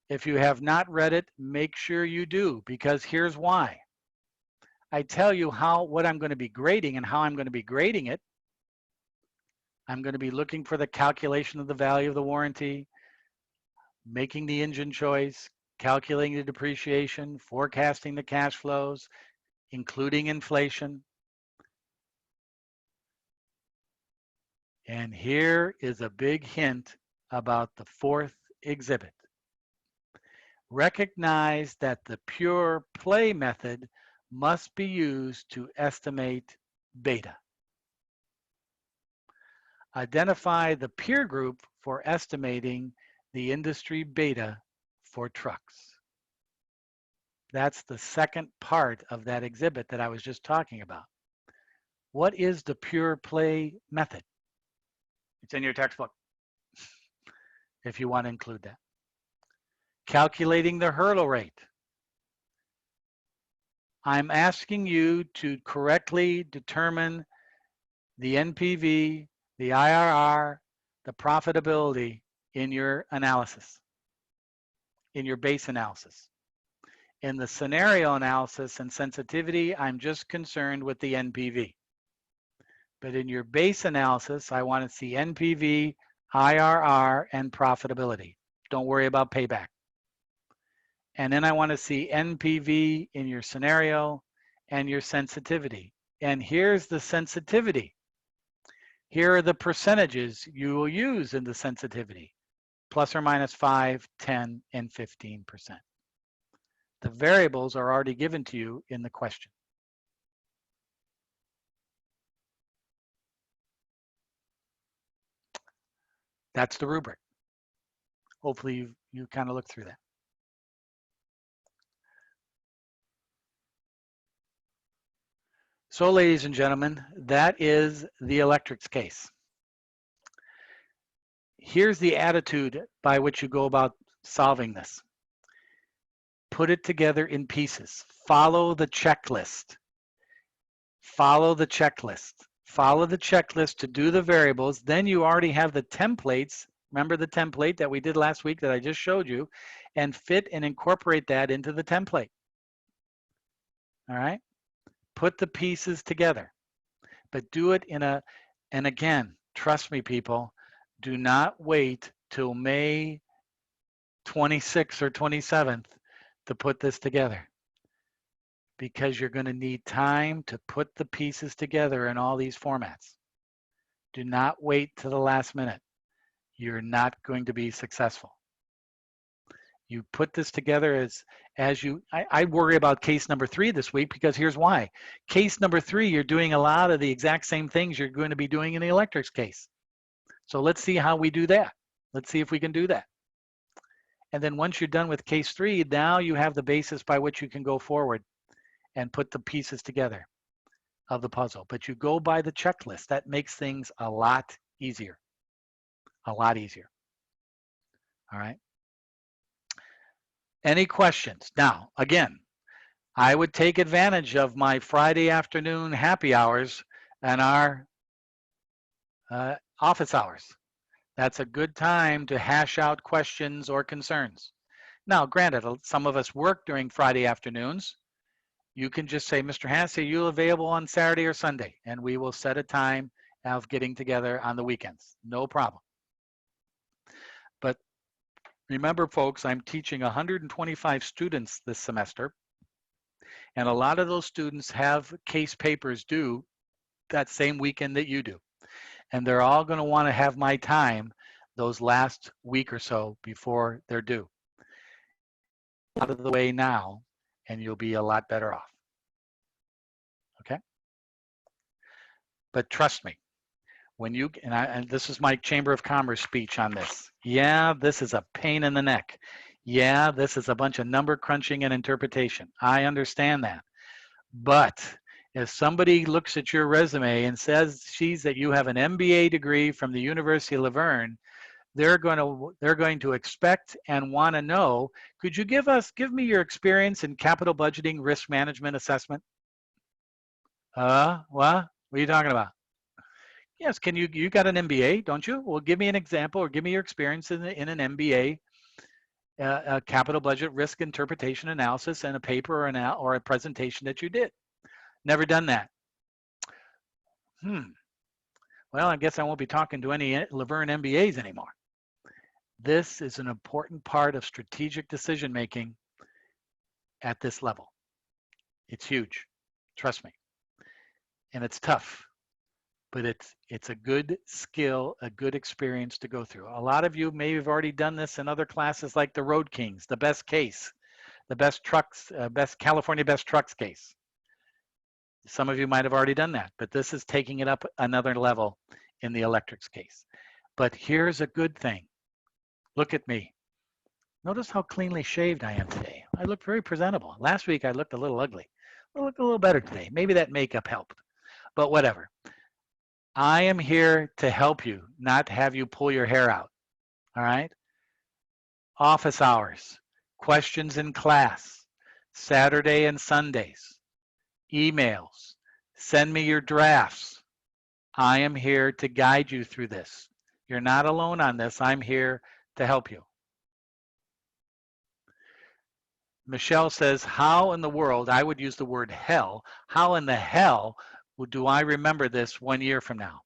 If you have not read it, make sure you do, because here's why. I tell you what I'm going to be grading and how I'm going to be grading it. I'm going to be looking for the calculation of the value of the warranty, making the engine choice, calculating the depreciation, forecasting the cash flows, including inflation. And here is a big hint about the 4th exhibit. Recognize that the pure play method must be used to estimate beta. Identify the peer group for estimating the industry beta for trucks. That's the second part of that exhibit that I was just talking about. What is the pure play method? It's in your textbook if you want to include that. Calculating the hurdle rate. I'm asking you to correctly determine the NPV, the IRR, the profitability in your analysis, in your base analysis. In the scenario analysis and sensitivity, I'm just concerned with the NPV. But in your base analysis, I want to see NPV, IRR, and profitability. Don't worry about payback. And then I want to see NPV in your scenario and your sensitivity. And here's the sensitivity. Here are the percentages you will use in the sensitivity, plus or minus 5, 10, and 15%. The variables are already given to you in the question. That's the rubric. Hopefully you kind of look through that. So ladies and gentlemen, that is the electrics case. Here's the attitude by which you go about solving this. Put it together in pieces. Follow the checklist. Follow the checklist. Follow the checklist to do the variables. Then you already have the templates. Remember the template that we did last week that I just showed you, and fit and incorporate that into the template. All right? Put the pieces together, but do it in a, and again, trust me people, do not wait till May 26th or 27th to put this together, because you're going to need time to put the pieces together in all these formats. Do not wait to the last minute. You're not going to be successful. You put this together as you, I worry about case number 3 this week, because here's why. Case number 3, you're doing a lot of the exact same things you're going to be doing in the electrics case. So let's see how we do that. Let's see if we can do that. And then once you're done with case 3, now you have the basis by which you can go forward and put the pieces together of the puzzle. But you go by the checklist. That makes things a lot easier. A lot easier. All right. Any questions? Now, again, I would take advantage of my Friday afternoon happy hours and our office hours. That's a good time to hash out questions or concerns. Now, granted, some of us work during Friday afternoons. You can just say, Mr. Hassey, are you available on Saturday or Sunday? And we will set a time of getting together on the weekends. No problem. But remember, folks, I'm teaching 125 students this semester, and a lot of those students have case papers due that same weekend that you do. And they're all going to want to have my time those last week or so before they're due. Out of the way now, and you'll be a lot better off. Okay? But trust me, when you, and this is my Chamber of Commerce speech on this. Yeah, this is a pain in the neck. Yeah, this is a bunch of number crunching and interpretation. I understand that. But if somebody looks at your resume and sees that you have an MBA degree from the University of Laverne, they're going to expect and want to know, could you give me your experience in capital budgeting, risk management, assessment? What? What are you talking about? Yes, you got an MBA, don't you? Well, give me an example or give me your experience in an MBA, capital budget risk interpretation analysis, and a paper or a presentation that you did. Never done that. Well, I guess I won't be talking to any Laverne MBAs anymore. This is an important part of strategic decision making at this level. It's huge, trust me. And it's tough. But it's a good skill, a good experience to go through. A lot of you may have already done this in other classes like the Road Kings, the best case, the best trucks, California best trucks case. Some of you might have already done that, but this is taking it up another level in the electrics case. But here's a good thing. Look at me. Notice how cleanly shaved I am today. I look very presentable. Last week I looked a little ugly. I look a little better today. Maybe that makeup helped, but whatever. I am here to help you, not have you pull your hair out, all right? Office hours, questions in class, Saturday and Sundays, emails, send me your drafts. I am here to guide you through this. You're not alone on this. I'm here to help you. Michelle says, how in the world, I would use the word hell, how in the hell do I remember this 1 year from now?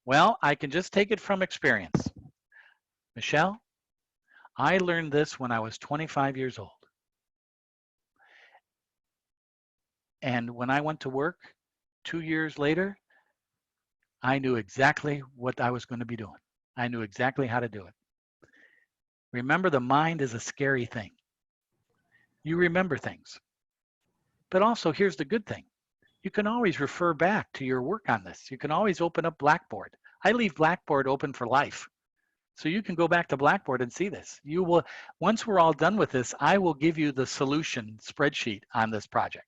Well, I can just take it from experience. Michelle, I learned this when I was 25 years old. And when I went to work 2 years later, I knew exactly what I was going to be doing. I knew exactly how to do it. Remember, the mind is a scary thing. You remember things. But also, here's the good thing. You can always refer back to your work on this. You can always open up Blackboard. I leave Blackboard open for life. So you can go back to Blackboard and see this. You will, once we're all done with this, I will give you the solution spreadsheet on this project.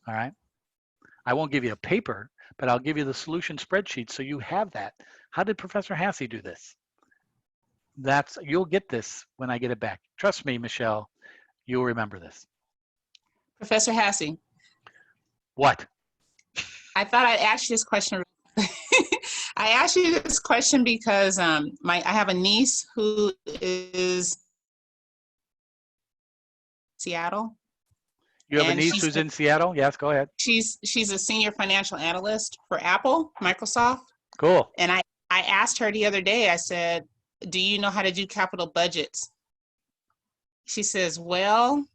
All right? I won't give you a paper, but I'll give you the solution spreadsheet so you have that. How did Professor Hasse do this? You'll get this when I get it back. Trust me, Michelle, you'll remember this. Professor Hasse. What? I thought I'd ask you this question. I asked you this question because I have a niece who is Seattle. You have a niece who's in Seattle? Yes, go ahead. She's a senior financial analyst for Apple, Microsoft. Cool. And I asked her the other day, I said, do you know how to do capital budgets? She says, well,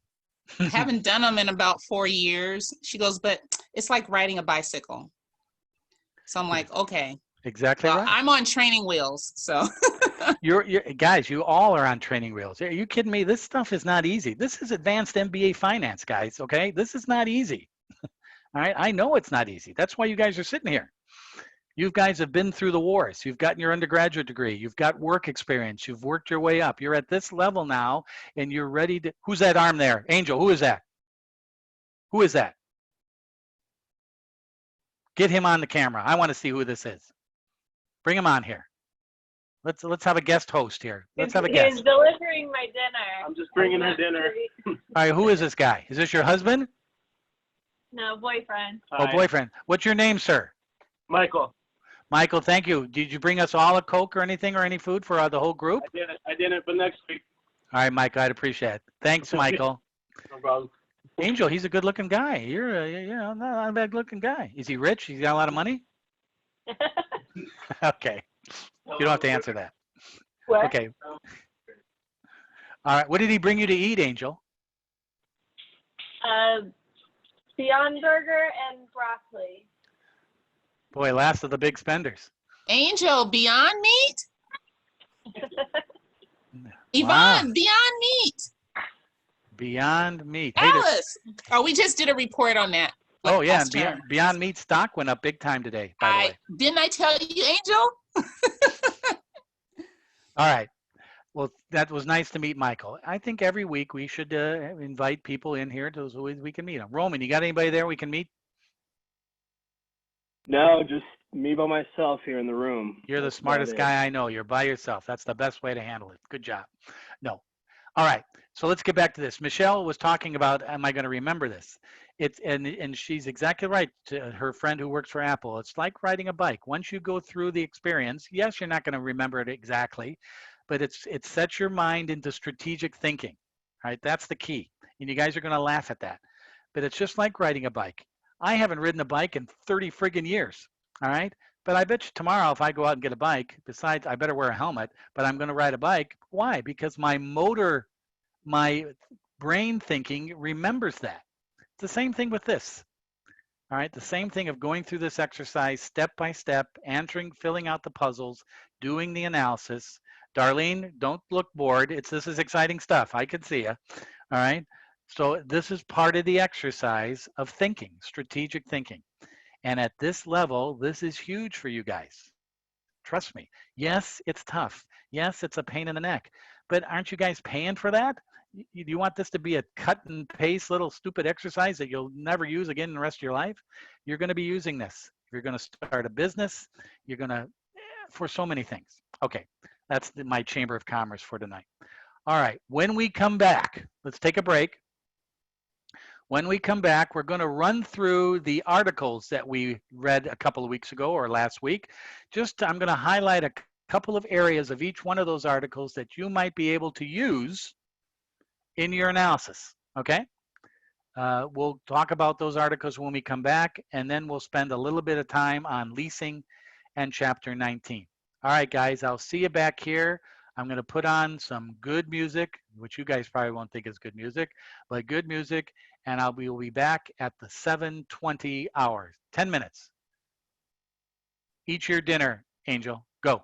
I haven't done them in about 4 years. She goes, but it's like riding a bicycle. So I'm like, okay. Exactly well, right. I'm on training wheels, so. you're guys, you all are on training wheels. Are you kidding me? This stuff is not easy. This is advanced MBA finance, guys, okay? This is not easy. All right, I know it's not easy. That's why you guys are sitting here. You guys have been through the wars. You've gotten your undergraduate degree. You've got work experience. You've worked your way up. You're at this level now, and you're ready to, who's that arm there? Angel, who is that? Who is that? Get him on the camera. I want to see who this is. Bring him on here. Let's have a guest host here. Let's have a guest. He's delivering my dinner. I'm just bringing her dinner. All right, who is this guy? Is this your husband? No, boyfriend. Oh, boyfriend. What's your name, sir? Michael. Michael, thank you. Did you bring us all a Coke or anything or any food for the whole group? I did it, but next week. All right, Mike, I'd appreciate it. Thanks, Michael. No problem. Angel, he's a good-looking guy. You're not a bad-looking guy. Is he rich? He's got a lot of money? Okay. You don't have to answer that. What? Okay. All right. What did he bring you to eat, Angel? Beyond Burger and broccoli. Boy, last of the big spenders. Angel, Beyond Meat? Yvonne, Wow. Beyond Meat. Beyond Meat. Hey, Alice. Oh, we just did a report on that. oh, yeah. last term. Beyond Meat stock went up big time today, by the way. Didn't I tell you, Angel? All right. Well, that was nice to meet Michael. I think every week we should invite people in here so we can meet them. Roman, you got anybody there we can meet? No, just me by myself here in the room. You're the That's smartest about it. guy I know. You're by yourself. That's the best way to handle it. Good job. No. All right. So let's get back to this. Michelle was talking about, am I going to remember this? And she's exactly right. To her friend who works for Apple, it's like riding a bike. Once you go through the experience, yes, you're not going to remember it exactly, but it sets your mind into strategic thinking. Right? That's the key. And you guys are going to laugh at that. But it's just like riding a bike. I haven't ridden a bike in 30 friggin' years. All right. But I bet you tomorrow, if I go out and get a bike, besides I better wear a helmet, but I'm going to ride a bike. Why? Because my brain thinking remembers that. It's the same thing with this. All right. The same thing of going through this exercise step by step, answering, filling out the puzzles, doing the analysis. Darlene, don't look bored. This is exciting stuff. I can see you. All right. So this is part of the exercise of thinking, strategic thinking. And at this level, this is huge for you guys. Trust me. Yes, it's tough. Yes, it's a pain in the neck. But aren't you guys paying for that? You want this to be a cut and paste little stupid exercise that you'll never use again in the rest of your life? You're going to be using this. You're going to start a business. You're going to, for so many things. Okay, that's my Chamber of Commerce for tonight. All right, when we come back, let's take a break. When we come back, we're going to run through the articles that we read a couple of weeks ago or last week. I'm going to highlight a couple of areas of each one of those articles that you might be able to use in your analysis, okay? We'll talk about those articles when we come back, and then we'll spend a little bit of time on leasing and chapter 19. All right, guys, I'll see you back here. I'm going to put on some good music, which you guys probably won't think is good music, but good music, and we'll be back at the 7:20 hours, 10 minutes. Eat your dinner, Angel. Go.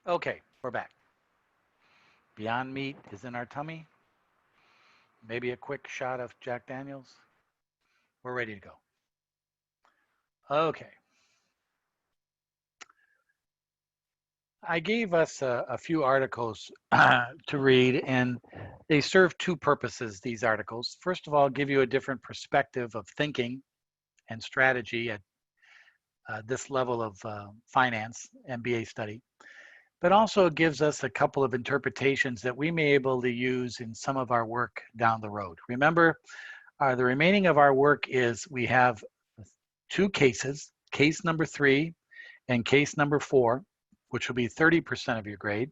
Okay, we're back. Beyond Meat is in our tummy. Maybe a quick shot of Jack Daniels. We're ready to go. Okay. I gave us a few articles to read, and they serve two purposes, these articles. First of all, give you a different perspective of thinking and strategy at this level of finance, MBA study, but also gives us a couple of interpretations that we may be able to use in some of our work down the road. Remember, the remaining of our work is we have two cases, case number 3 and case number 4, which will be 30% of your grade.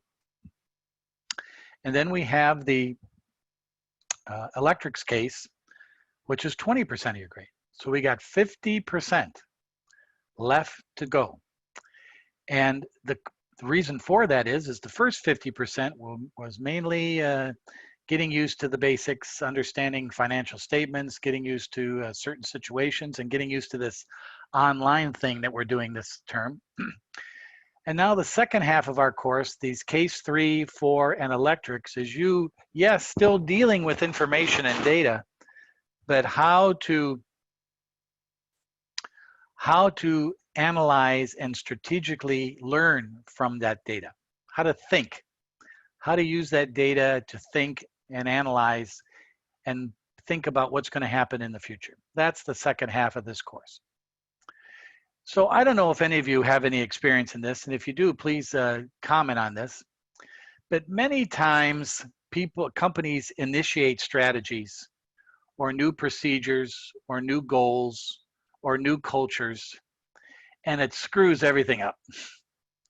And then we have the electrics case, which is 20% of your grade. So we got 50% left to go. And the reason for that is the first 50% was mainly getting used to the basics, understanding financial statements, getting used to certain situations, and getting used to this online thing that we're doing this term. And now the second half of our course, these case 3, 4, and electrics, is you, yes, still dealing with information and data, but how to analyze and strategically learn from that data, how to think, how to use that data to think and analyze and think about what's going to happen in the future. That's the second half of this course. So I don't know if any of you have any experience in this, and if you do, please comment on this. But many times companies initiate strategies or new procedures or new goals or new cultures, and it screws everything up.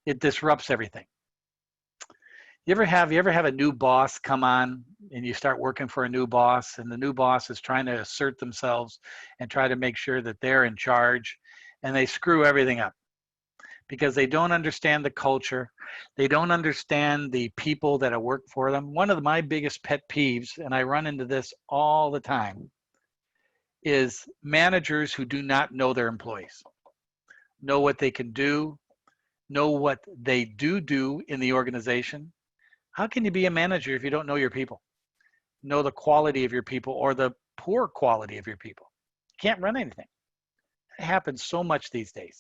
It disrupts everything. You ever have a new boss come on and you start working for a new boss, and the new boss is trying to assert themselves and try to make sure that they're in charge, and they screw everything up because they don't understand the culture. They don't understand the people that work for them. One of my biggest pet peeves, and I run into this all the time, is managers who do not know their employees, know what they can do, know what they do in the organization. How can you be a manager if you don't know your people, know the quality of your people or the poor quality of your people? You can't run anything. It happens so much these days.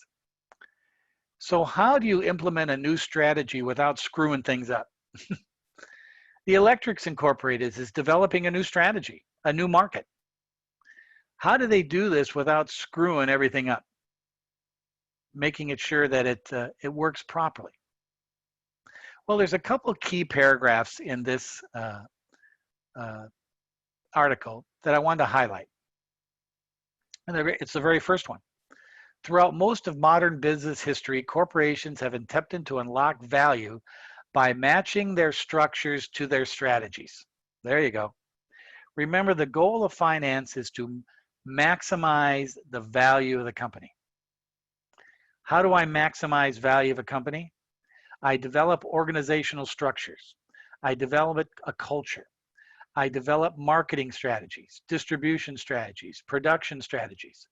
So how do you implement a new strategy without screwing things up? The Electrics Incorporated is developing a new strategy, a new market. How do they do this without screwing everything up, making it sure that it works properly? Well, there's a couple of key paragraphs in this article that I wanted to highlight. And it's the very first one. Throughout most of modern business history, corporations have attempted to unlock value by matching their structures to their strategies. There you go. Remember, the goal of finance is to maximize the value of the company. How do I maximize value of a company? I develop organizational structures. I develop a culture. I develop marketing strategies, distribution strategies, production strategies.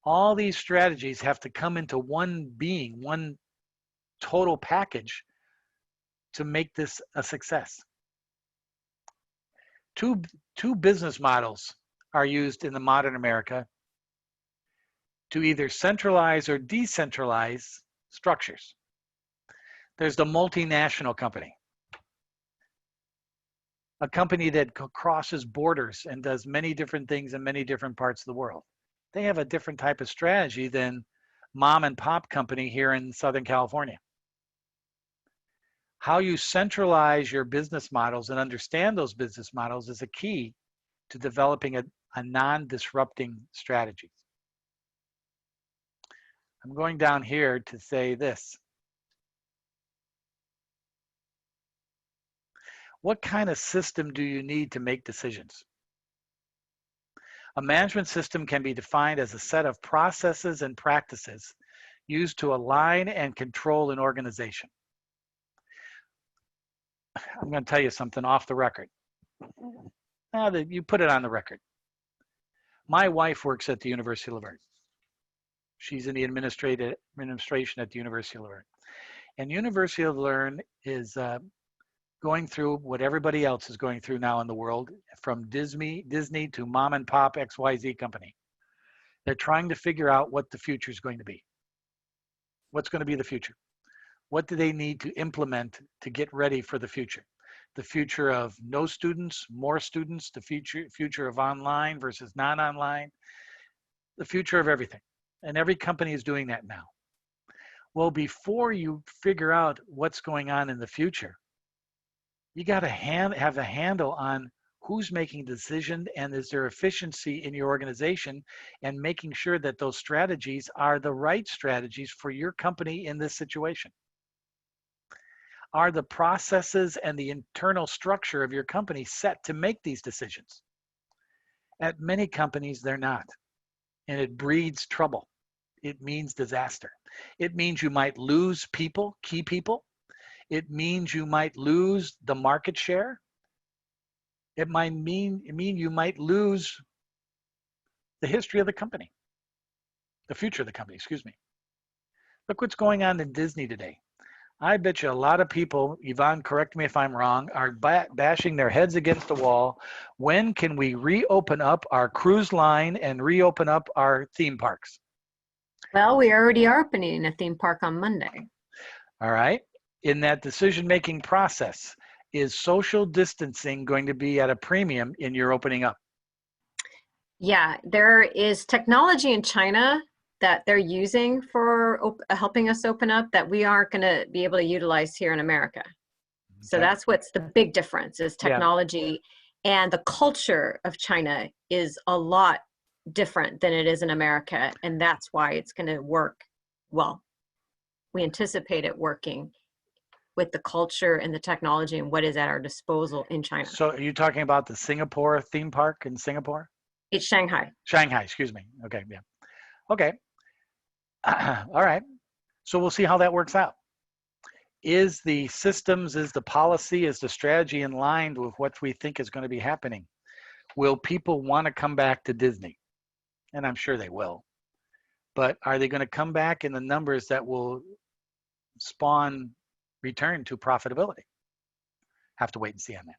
All these strategies have to come into one being, one total package to make this a success. Two business models are used in the modern America to either centralize or decentralize structures. There's the multinational company, a company that crosses borders and does many different things in many different parts of the world. They have a different type of strategy than mom and pop company here in Southern California. How you centralize your business models and understand those business models is a key to developing a non-disrupting strategy. I'm going down here to say this. What kind of system do you need to make decisions? A management system can be defined as a set of processes and practices used to align and control an organization. I'm going to tell you something off the record. Now that you put it on the record. My wife works at the University of Laverne. She's in the administration at the University of Laverne. And University of Learn is going through what everybody else is going through now in the world, from Disney to mom and pop XYZ company. They're trying to figure out what the future is going to be. What's going to be the future? What do they need to implement to get ready for the future? The future of no students, more students, the future of online versus non-online, the future of everything. And every company is doing that now. Well, before you figure out what's going on in the future, you got to have a handle on who's making decisions and is there efficiency in your organization, and making sure that those strategies are the right strategies for your company in this situation. Are the processes and the internal structure of your company set to make these decisions? At many companies, they're not. And it breeds trouble. It means disaster. It means you might lose people, key people. It means you might lose the market share. It might mean you might lose the history of the company, the future of the company, excuse me. Look what's going on in Disney today. I bet you a lot of people, Yvonne, correct me if I'm wrong, are bashing their heads against the wall. When can we reopen up our cruise line and reopen up our theme parks? Well, we already are opening a theme park on Monday. All right. In that decision-making process, is social distancing going to be at a premium in your opening up? Yeah, there is technology in China that they're using for helping us open up that we aren't going to be able to utilize here in America. So Okay. that's what's the big difference is Yeah. technology, and the culture of China is a lot different than it is in America. And that's why it's going to work well. We anticipate it working with the culture and the technology and what is at our disposal in China. So are you talking about the Singapore theme park in Singapore? It's Shanghai. Shanghai, excuse me. Okay, yeah. Okay. All right. So we'll see how that works out. Is the systems, is the policy, is the strategy in line with what we think is going to be happening? Will people want to come back to Disney? And I'm sure they will. But are they going to come back in the numbers that will spawn return to profitability? Have to wait and see on that.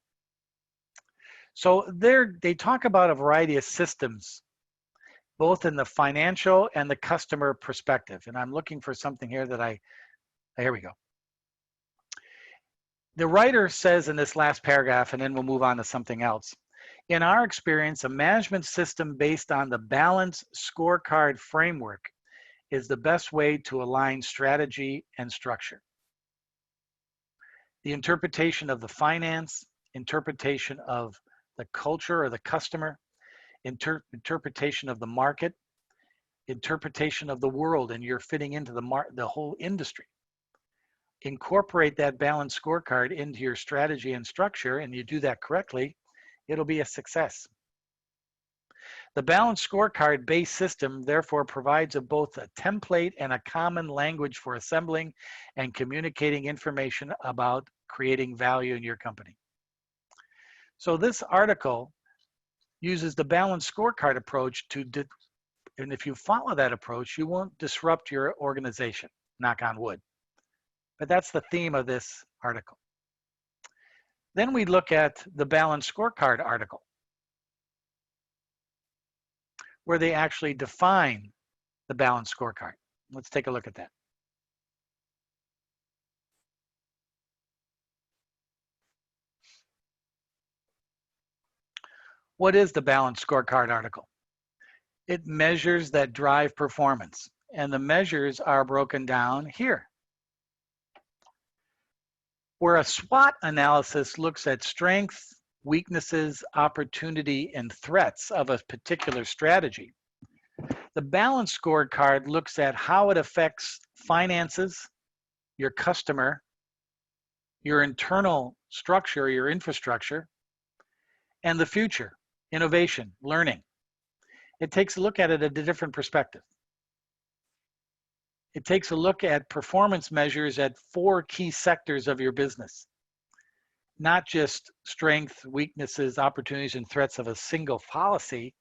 So they talk about a variety of systems, both in the financial and the customer perspective. And I'm looking for something here that here we go. The writer says in this last paragraph, and then we'll move on to something else. In our experience, a management system based on the balanced scorecard framework is the best way to align strategy and structure. The interpretation of the finance, interpretation of the culture or the customer, interpretation of the market, interpretation of the world, and you're fitting into the whole industry. Incorporate that balanced scorecard into your strategy and structure, and you do that correctly, it'll be a success. The balanced scorecard-based system therefore provides both a template and a common language for assembling and communicating information about creating value in your company. So this article uses the balanced scorecard approach and if you follow that approach, you won't disrupt your organization, knock on wood. But that's the theme of this article. Then we look at the balanced scorecard article, where they actually define the balanced scorecard. Let's take a look at that. What is the balanced scorecard article? It measures that drive performance, and the measures are broken down here. Where a SWOT analysis looks at strengths, weaknesses, opportunity, and threats of a particular strategy, the balanced scorecard looks at how it affects finances, your customer, your internal structure, your infrastructure, and the future, innovation, learning. It takes a look at it at a different perspective. It takes a look at performance measures at 4 key sectors of your business, not just strengths, weaknesses, opportunities, and threats of a single policy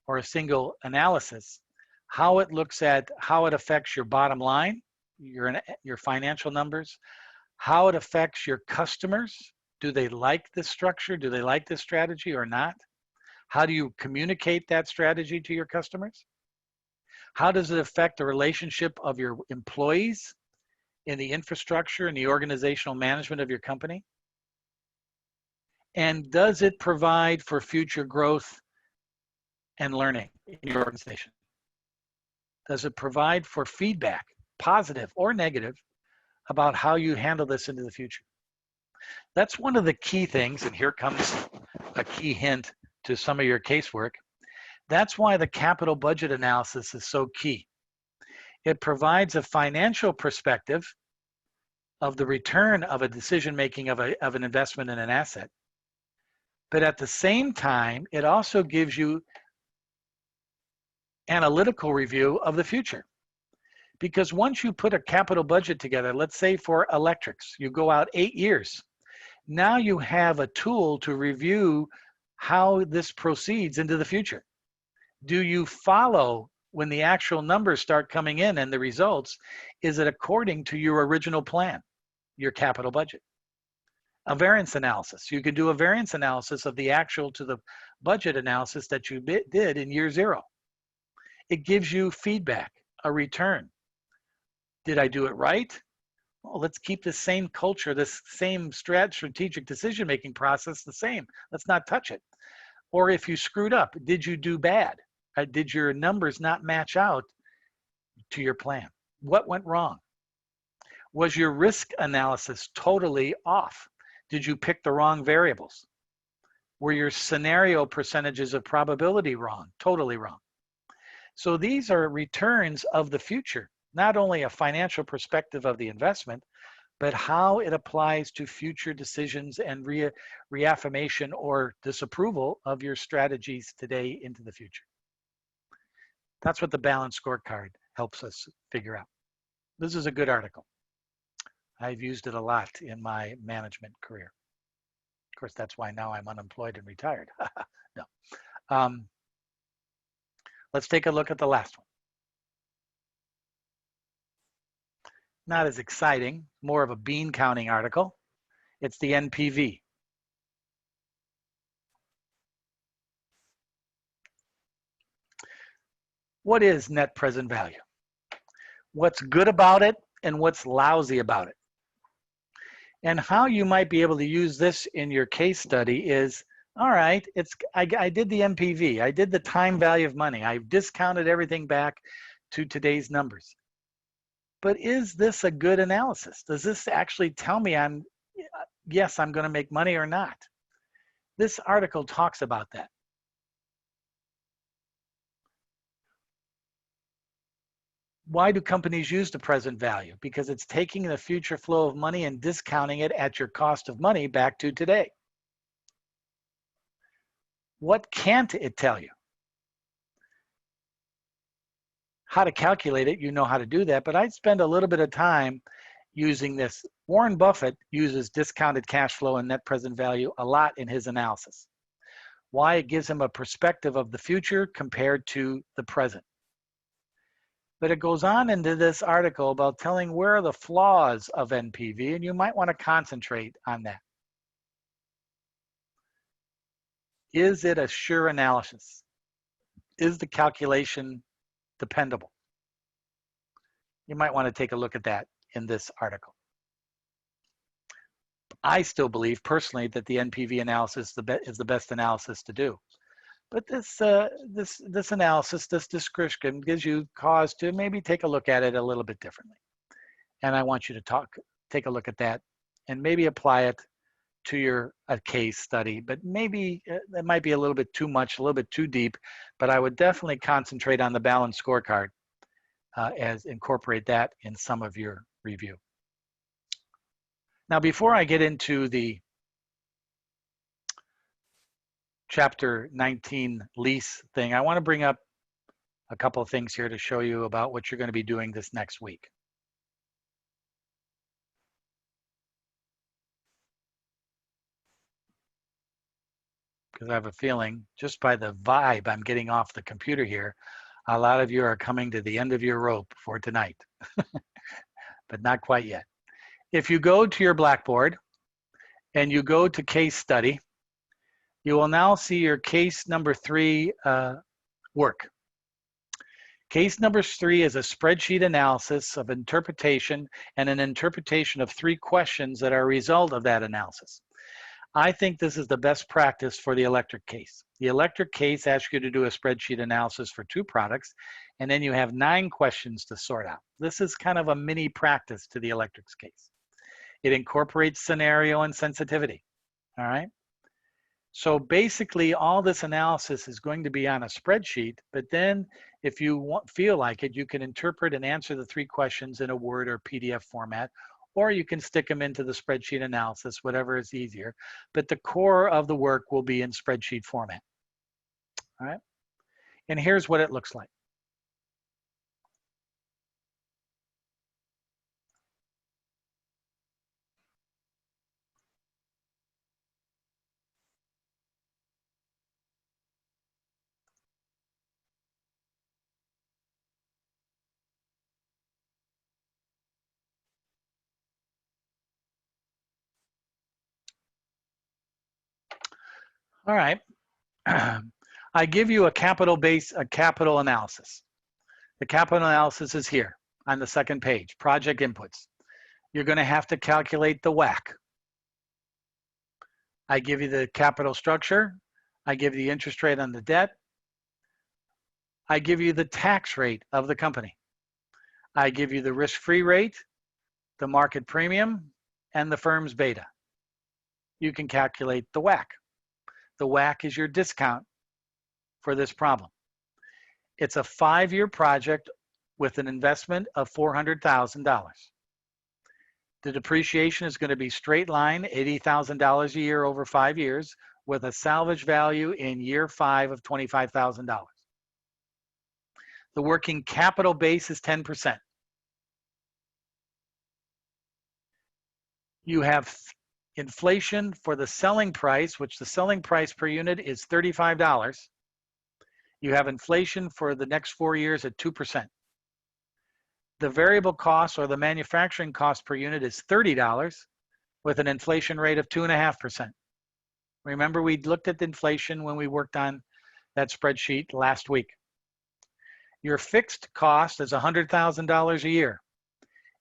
or a single analysis. How it looks at how it affects your bottom line, your financial numbers, how it affects your customers. Do they like this structure? Do they like this strategy or not? How do you communicate that strategy to your customers? How does it affect the relationship of your employees in the infrastructure and the organizational management of your company? And does it provide for future growth and learning in your organization? Does it provide for feedback, positive or negative, about how you handle this into the future? That's one of the key things, and here comes a key hint to some of your casework. That's why the capital budget analysis is so key. It provides a financial perspective of the return of a decision-making of an investment in an asset. But at the same time, it also gives you analytical review of the future. Because once you put a capital budget together, let's say for electrics, you go out 8 years. Now you have a tool to review how this proceeds into the future. Do you follow when the actual numbers start coming in and the results? Is it according to your original plan, your capital budget? A variance analysis. You can do a variance analysis of the actual to the budget analysis that you did in year 0. It gives you feedback, a return. Did I do it right? Well, let's keep the same culture, this same strategic decision-making process the same. Let's not touch it. Or if you screwed up, did you do bad? Did your numbers not match out to your plan? What went wrong? Was your risk analysis totally off? Did you pick the wrong variables? Were your scenario percentages of probability wrong, totally wrong? So these are returns of the future, not only a financial perspective of the investment, but how it applies to future decisions and reaffirmation or disapproval of your strategies today into the future. That's what the Balanced Scorecard helps us figure out. This is a good article. I've used it a lot in my management career. Of course, that's why now I'm unemployed and retired. No. Let's take a look at the last one. Not as exciting, more of a bean counting article. It's the NPV. What is net present value? What's good about it and what's lousy about it? And how you might be able to use this in your case study is, all right, I did the NPV. I did the time value of money. I've discounted everything back to today's numbers. But is this a good analysis? Does this actually tell me yes, I'm going to make money or not? This article talks about that. Why do companies use the present value? Because it's taking the future flow of money and discounting it at your cost of money back to today. What can't it tell you? How to calculate it, you know how to do that, but I'd spend a little bit of time using this. Warren Buffett uses discounted cash flow and net present value a lot in his analysis. Why? It gives him a perspective of the future compared to the present. But it goes on into this article about telling where are the flaws of NPV, and you might want to concentrate on that. Is it a sure analysis? Is the calculation dependable? You might want to take a look at that in this article. I still believe personally that the NPV analysis is the best analysis to do. But this analysis, this description gives you cause to maybe take a look at it a little bit differently. And I want you to take a look at that and maybe apply it to a case study, but maybe it might be a little bit too much, a little bit too deep, but I would definitely concentrate on the Balanced Scorecard as incorporate that in some of your review. Now, before I get into the Chapter 19 lease thing, I want to bring up a couple of things here to show you about what you're going to be doing this next week. Because I have a feeling, just by the vibe I'm getting off the computer here, a lot of you are coming to the end of your rope for tonight. but not quite yet. If you go to your Blackboard and you go to case study, you will now see your case number 3 work. Case number 3 is a spreadsheet analysis of interpretation and an interpretation of 3 questions that are a result of that analysis. I think this is the best practice for the electric case. The electric case asks you to do a spreadsheet analysis for 2 products, and then you have 9 questions to sort out. This is kind of a mini practice to the electrics case. It incorporates scenario and sensitivity, all right? So basically, all this analysis is going to be on a spreadsheet, but then if you feel like it, you can interpret and answer the 3 questions in a Word or PDF format, or you can stick them into the spreadsheet analysis, whatever is easier. But the core of the work will be in spreadsheet format, all right? And here's what it looks like. All right. I give you a capital analysis. The capital analysis is here on the second page, project inputs. You're going to have to calculate the WACC. I give you the capital structure. I give you the interest rate on the debt. I give you the tax rate of the company. I give you the risk-free rate, the market premium, and the firm's beta. You can calculate the WACC. The WACC is your discount for this problem. It's a 5-year project with an investment of $400,000. The depreciation is going to be straight line, $80,000 a year over 5 years, with a salvage value in year 5 of $25,000. The working capital base is 10%. You have inflation for the selling price, which the selling price per unit is $35. You have inflation for the next 4 years at 2%. The variable cost or the manufacturing cost per unit is $30 with an inflation rate of 2.5%. Remember, we looked at the inflation when we worked on that spreadsheet last week. Your fixed cost is $100,000 a year,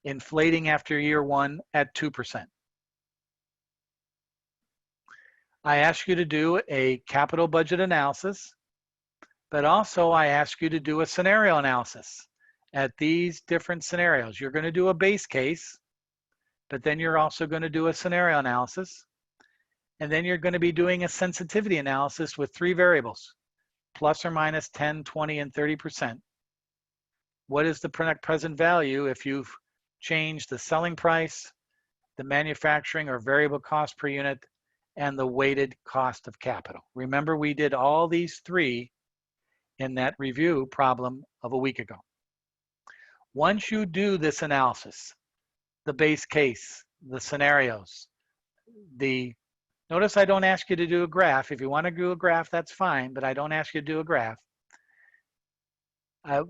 inflating after year 1 at 2%. I ask you to do a capital budget analysis, but also I ask you to do a scenario analysis at these different scenarios. You're going to do a base case, but then you're also going to do a scenario analysis, and then you're going to be doing a sensitivity analysis with 3 variables, plus or minus 10, 20, and 30%. What is the present value if you've changed the selling price, the manufacturing or variable cost per unit, and the weighted cost of capital? Remember, we did all these 3 in that review problem of a week ago. Once you do this analysis, the base case, the scenarios, notice I don't ask you to do a graph. If you want to do a graph, that's fine, but I don't ask you to do a graph.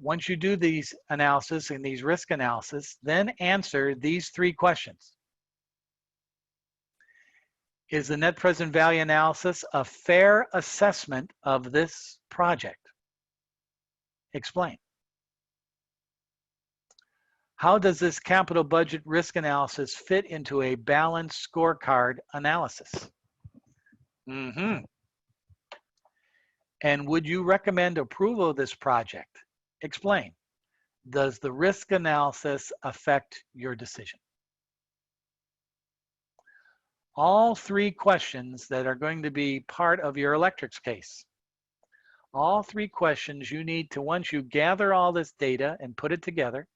Once you do these analysis and these risk analysis, then answer these 3 questions. Is the net present value analysis a fair assessment of this project? Explain. How does this capital budget risk analysis fit into a balanced scorecard analysis? And would you recommend approval of this project? Explain. Does the risk analysis affect your decision? All 3 questions that are going to be part of your electrics case. All 3 questions you need to, once you gather all this data and put it together,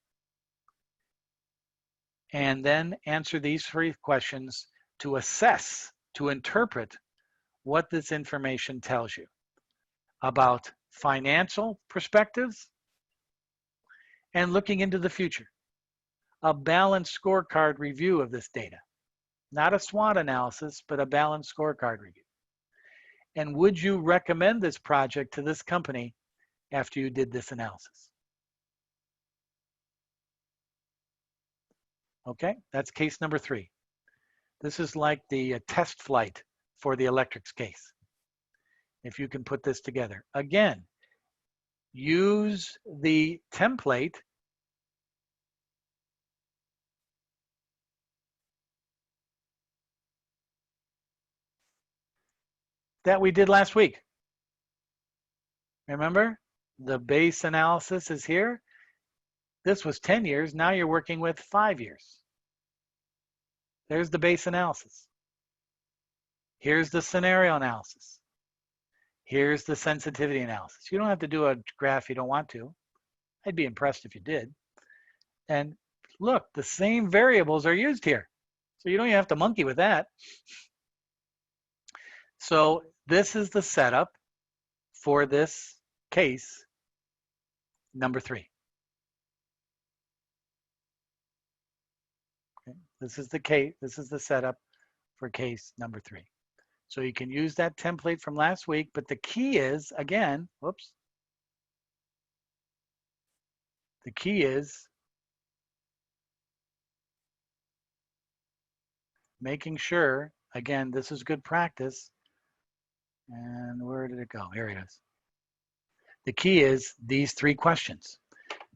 and then answer these 3 questions to assess, to interpret what this information tells you about financial perspectives and looking into the future. A balanced scorecard review of this data. Not a SWOT analysis, but a balanced scorecard review. And would you recommend this project to this company after you did this analysis? Okay, that's case number 3. This is like the test flight for the electrics case. If you can put this together. Again, use the template that we did last week. Remember, the base analysis is here. This was 10 years. Now you're working with 5 years. There's the base analysis. Here's the scenario analysis. Here's the sensitivity analysis. You don't have to do a graph you don't want to. I'd be impressed if you did. And look, the same variables are used here. So you don't even have to monkey with that. So this is the setup for this case number 3. Okay. This is the case, this is the setup for case number 3. So you can use that template from last week, but the key is, again, whoops. The key is making sure, again, this is good practice. And where did it go? Here it is. The key is these 3 questions.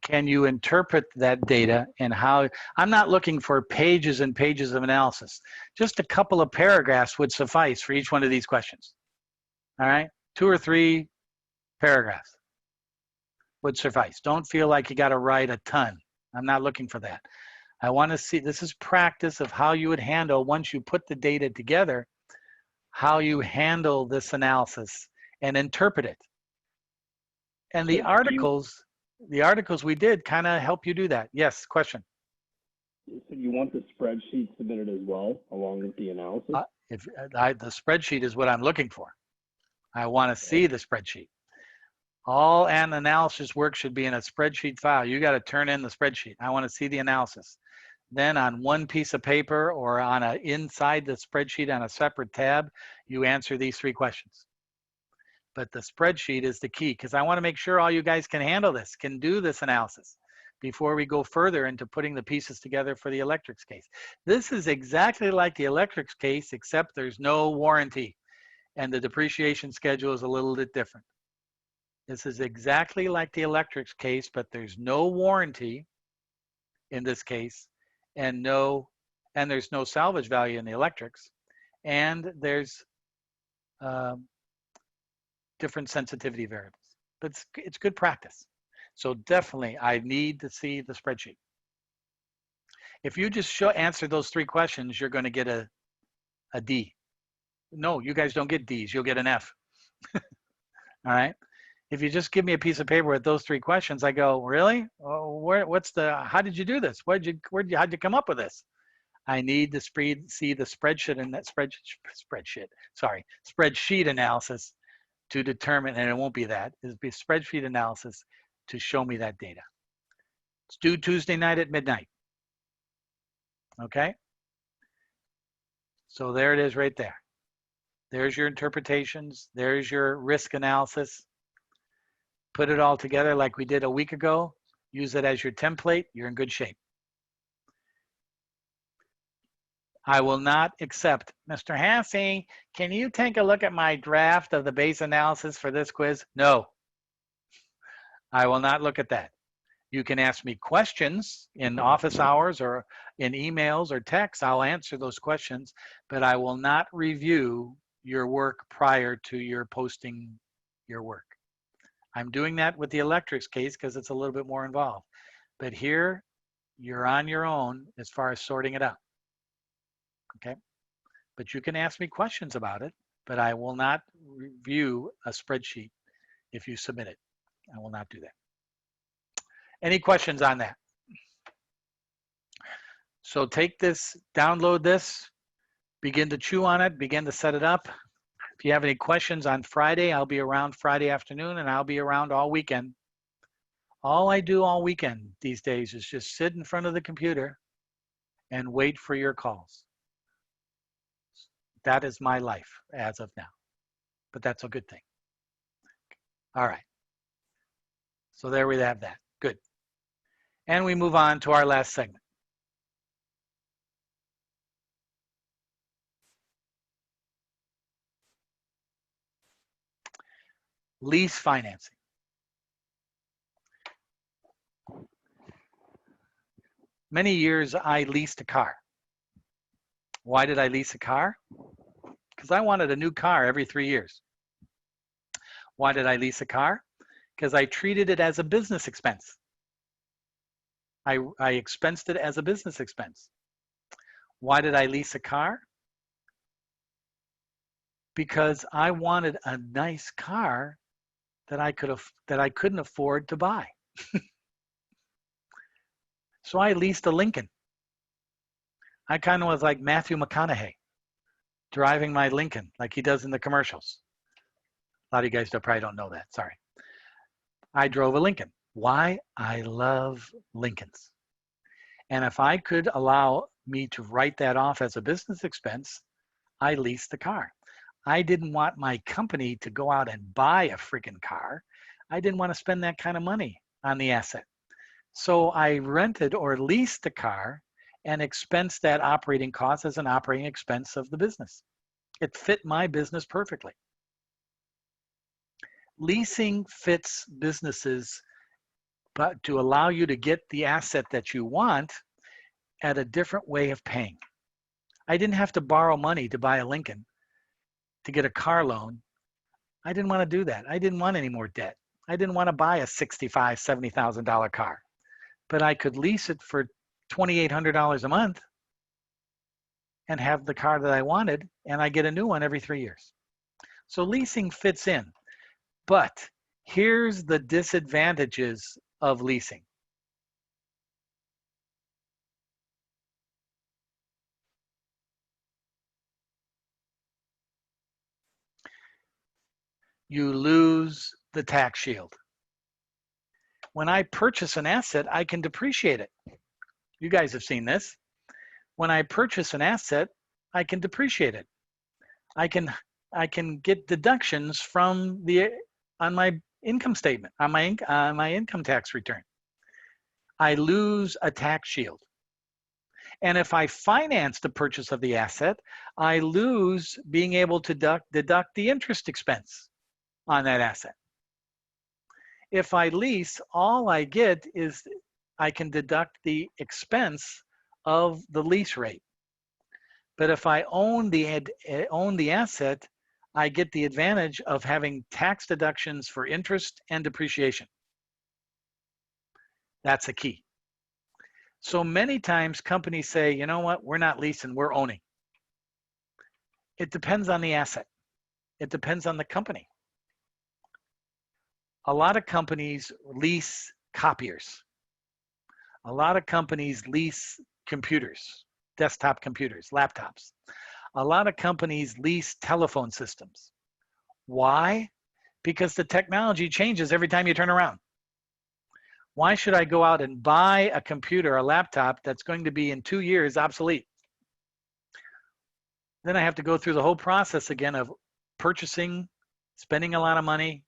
Can you interpret that data and how? I'm not looking for pages and pages of analysis. Just a couple of paragraphs would suffice for each one of these questions. All right? 2 or 3 paragraphs would suffice. Don't feel like you got to write a ton. I'm not looking for that. I want to see, this is practice of how you would handle, once you put the data together, how you handle this analysis and interpret it. And the articles we did kind of help you do that. Yes, question. So you want the spreadsheet submitted as well, along with the analysis? The spreadsheet is what I'm looking for. I want to see the spreadsheet. All an analysis work should be in a spreadsheet file. You got to turn in the spreadsheet. I want to see the analysis. Then on one piece of paper or on inside the spreadsheet on a separate tab, you answer these 3 questions. But the spreadsheet is the key, because I want to make sure all you guys can handle this, can do this analysis before we go further into putting the pieces together for the electrics case. This is exactly like the electrics case, except there's no warranty and the depreciation schedule is a little bit different. This is exactly like the electrics case, but there's no warranty in this case, and there's no salvage value in the electrics, and there's different sensitivity variables. But it's good practice. So definitely, I need to see the spreadsheet. If you just answer those 3 questions, you're going to get a D. No, you guys don't get Ds. You'll get an F. All right. If you just give me a piece of paper with those 3 questions, I go, really? Oh, how did you do this? how'd you come up with this? I need to see the spreadsheet and that spreadsheet analysis to determine, and it won't be that, it'll be spreadsheet analysis to show me that data. It's due Tuesday night at midnight. Okay? So there it is right there. There's your interpretations. There's your risk analysis. Put it all together like we did a week ago. Use it as your template. You're in good shape. I will not accept, Mr. Hassey, can you take a look at my draft of the base analysis for this quiz? No, I will not look at that. You can ask me questions in office hours or in emails or texts. I'll answer those questions, but I will not review your work prior to your posting your work. I'm doing that with the electrics case because it's a little bit more involved. But here, you're on your own as far as sorting it out. Okay? But you can ask me questions about it, but I will not review a spreadsheet if you submit it. I will not do that. Any questions on that? So take this, download this, begin to chew on it, begin to set it up. If you have any questions on Friday, I'll be around Friday afternoon, and I'll be around all weekend. All I do all weekend these days is just sit in front of the computer and wait for your calls. That is my life as of now, but that's a good thing. All right. So there we have that. Good. And we move on to our last segment. Lease financing. Many years I leased a car. Why did I lease a car? Because I wanted a new car every 3 years. Why did I lease a car? Because I treated it as a business expense. I expensed it as a business expense. Why did I lease a car? Because I wanted a nice car that I couldn't afford to buy. So I leased a Lincoln. I kind of was like Matthew McConaughey, driving my Lincoln like he does in the commercials. A lot of you guys probably don't know that. Sorry. I drove a Lincoln. Why? I love Lincolns. And if I could allow me to write that off as a business expense, I leased the car. I didn't want my company to go out and buy a freaking car. I didn't want to spend that kind of money on the asset. So I rented or leased the car and expensed that operating cost as an operating expense of the business. It fit my business perfectly. Leasing fits businesses, but to allow you to get the asset that you want at a different way of paying. I didn't have to borrow money to buy a Lincoln, to get a car loan. I didn't want to do that. I didn't want any more debt. I didn't want to buy a $65,000, $70,000 car, but I could lease it for $2,800 a month and have the car that I wanted, and I get a new one every 3 years. So leasing fits in, but here's the disadvantages of leasing. You lose the tax shield. When I purchase an asset, I can depreciate it. You guys have seen this. When I purchase an asset, I can depreciate it. I can get deductions from on my income statement, on my income tax return. I lose a tax shield. And if I finance the purchase of the asset, I lose being able to deduct the interest expense on that asset. If I lease, all I get is I can deduct the expense of the lease rate. But if I own the asset, I get the advantage of having tax deductions for interest and depreciation. That's a key. So many times companies say, you know what, we're not leasing, we're owning. It depends on the asset. It depends on the company. A lot of companies lease copiers. A lot of companies lease computers, desktop computers, laptops. A lot of companies lease telephone systems. Why? Because the technology changes every time you turn around. Why should I go out and buy a computer, a laptop that's going to be in 2 years obsolete? Then I have to go through the whole process again of purchasing, spending a lot of money,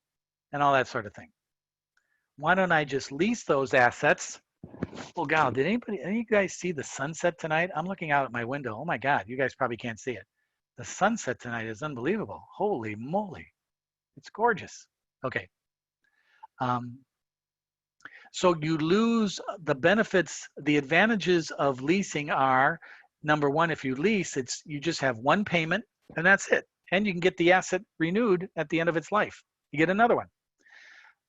and all that sort of thing. Why don't I just lease those assets? Oh God, did any of you guys see the sunset tonight? I'm looking out at my window. Oh my God, you guys probably can't see it. The sunset tonight is unbelievable. Holy moly. It's gorgeous. Okay. So you lose the benefits. The advantages of leasing are, number one, if you lease, you just have one payment and that's it. And you can get the asset renewed at the end of its life. You get another one.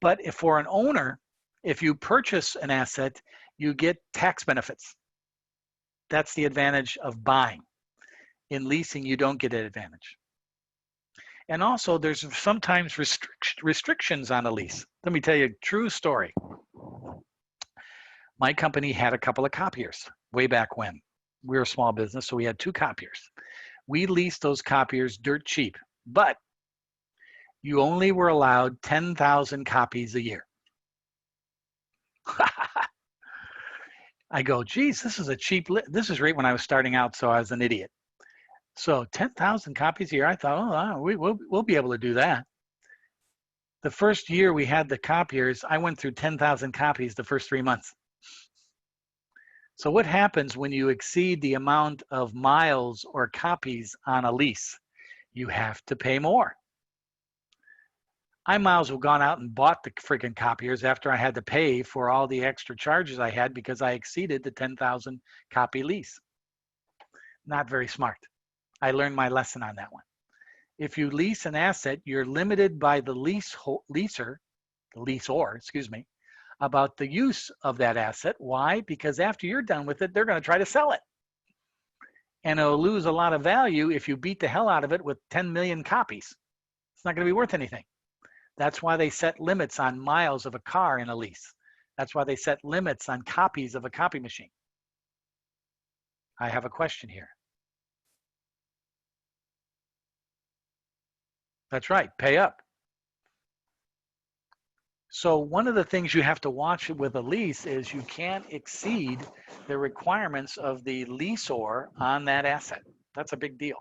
But if for an owner, if you purchase an asset, you get tax benefits. That's the advantage of buying. In leasing, you don't get an advantage. And also, there's sometimes restrictions on a lease. Let me tell you a true story. My company had a couple of copiers way back when. We were a small business, so we had 2 copiers. We leased those copiers dirt cheap, but you only were allowed 10,000 copies a year. I go, geez, this is a cheap, this is right when I was starting out, so I was an idiot. So 10,000 copies a year, I thought, oh, we'll be able to do that. The first year we had the copiers, I went through 10,000 copies the first 3 months. So what happens when you exceed the amount of miles or copies on a lease? You have to pay more. I might as well gone out and bought the freaking copiers after I had to pay for all the extra charges I had because I exceeded the 10,000 copy lease. Not very smart. I learned my lesson on that one. If you lease an asset, you're limited by the leasor, about the use of that asset. Why? Because after you're done with it, they're going to try to sell it. And it'll lose a lot of value if you beat the hell out of it with 10 million copies. It's not going to be worth anything. That's why they set limits on miles of a car in a lease. That's why they set limits on copies of a copy machine. I have a question here. That's right, pay up. So one of the things you have to watch with a lease is you can't exceed the requirements of the leaseor on that asset. That's a big deal.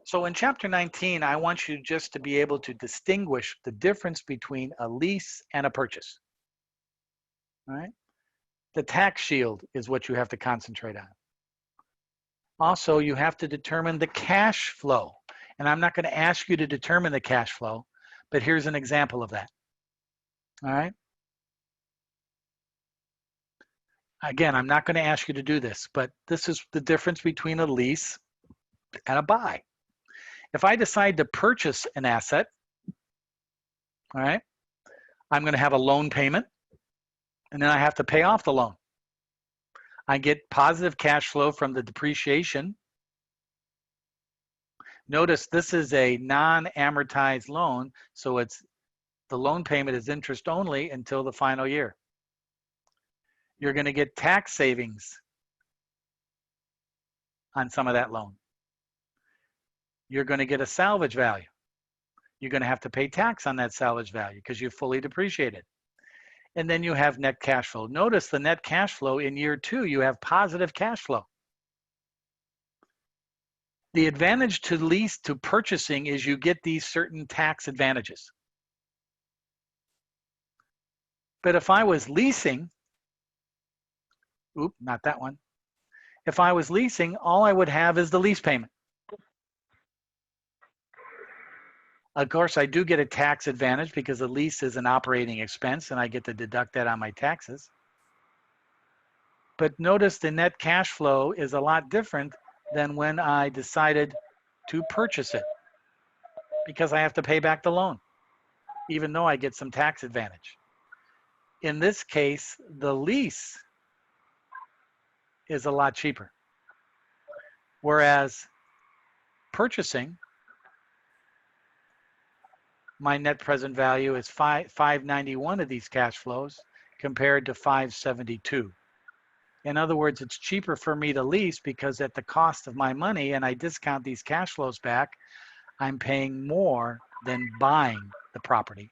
So in chapter 19, I want you just to be able to distinguish the difference between a lease and a purchase. All right? The tax shield is what you have to concentrate on. Also, you have to determine the cash flow. And I'm not going to ask you to determine the cash flow, but here's an example of that. All right? Again, I'm not going to ask you to do this, but this is the difference between a lease and a buy. If I decide to purchase an asset, all right, I'm going to have a loan payment, and then I have to pay off the loan. I get positive cash flow from the depreciation. Notice this is a non-amortized loan, so the loan payment is interest only until the final year. You're going to get tax savings on some of that loan. You're going to get a salvage value. You're going to have to pay tax on that salvage value because you fully depreciated. And then you have net cash flow. Notice the net cash flow in year 2, you have positive cash flow. The advantage to lease to purchasing is you get these certain tax advantages. But if I was leasing, not that one. If I was leasing, all I would have is the lease payment. Of course, I do get a tax advantage because the lease is an operating expense and I get to deduct that on my taxes. But notice the net cash flow is a lot different than when I decided to purchase it because I have to pay back the loan, even though I get some tax advantage. In this case, the lease is a lot cheaper. Whereas purchasing, my net present value is 591 of these cash flows compared to 572. In other words, it's cheaper for me to lease because at the cost of my money, and I discount these cash flows back, I'm paying more than buying the property,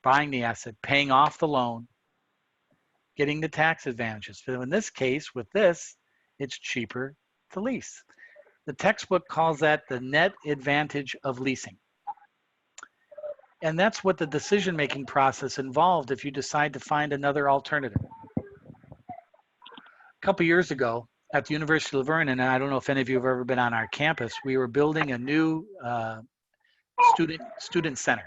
buying the asset, paying off the loan, getting the tax advantages. So in this case, with this, it's cheaper to lease. The textbook calls that the net advantage of leasing. And that's what the decision-making process involved if you decide to find another alternative. A couple years ago at the University of Laverne, and I don't know if any of you have ever been on our campus, we were building a new student center.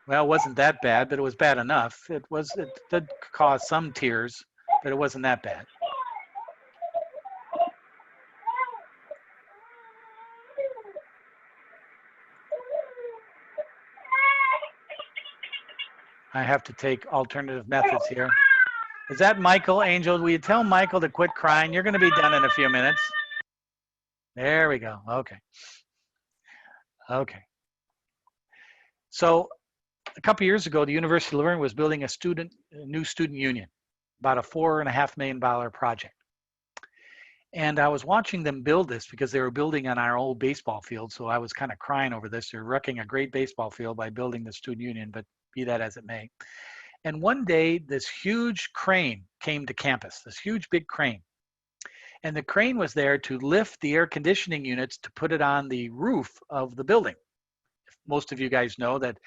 Well, it wasn't that bad, but it was bad enough. It did cause some tears, but it wasn't that bad. I have to take alternative methods here. Is that Michael, Angel? Will you tell Michael to quit crying? You're going to be done in a few minutes. There we go. Okay. Okay. So a couple years ago, the University of Laverne was building a new student union, about a $4.5 million project. And I was watching them build this because they were building on our old baseball field. So I was kind of crying over this. They're wrecking a great baseball field by building the student union, but be that as it may. And one day, this huge crane came to campus, this huge big crane. And the crane was there to lift the air conditioning units to put it on the roof of the building. Most of you guys know that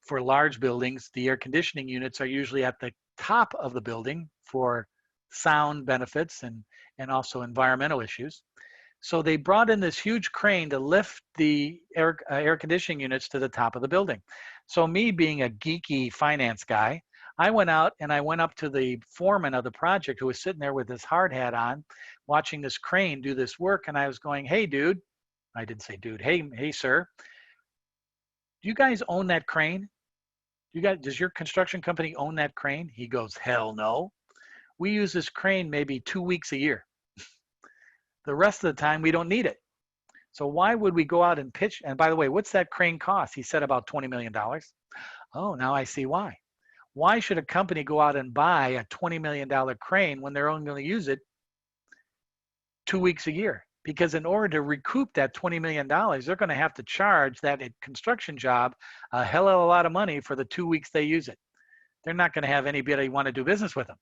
for large buildings, the air conditioning units are usually at the top of the building for sound benefits and also environmental issues. So they brought in this huge crane to lift the air conditioning units to the top of the building. So me being a geeky finance guy, I went out and I went up to the foreman of the project who was sitting there with his hard hat on, watching this crane do this work. And I was going, hey, dude, I didn't say dude, hey, sir, do you guys own that crane? Does your construction company own that crane? He goes, hell no. We use this crane maybe 2 weeks a year. The rest of the time, we don't need it. So why would we go out and pitch? And by the way, what's that crane cost? He said about $20 million. Oh, now I see why. Why should a company go out and buy a $20 million crane when they're only going to use it 2 weeks a year? Because in order to recoup that $20 million, they're going to have to charge that construction job a hell of a lot of money for the 2 weeks they use it. They're not going to have anybody want to do business with them.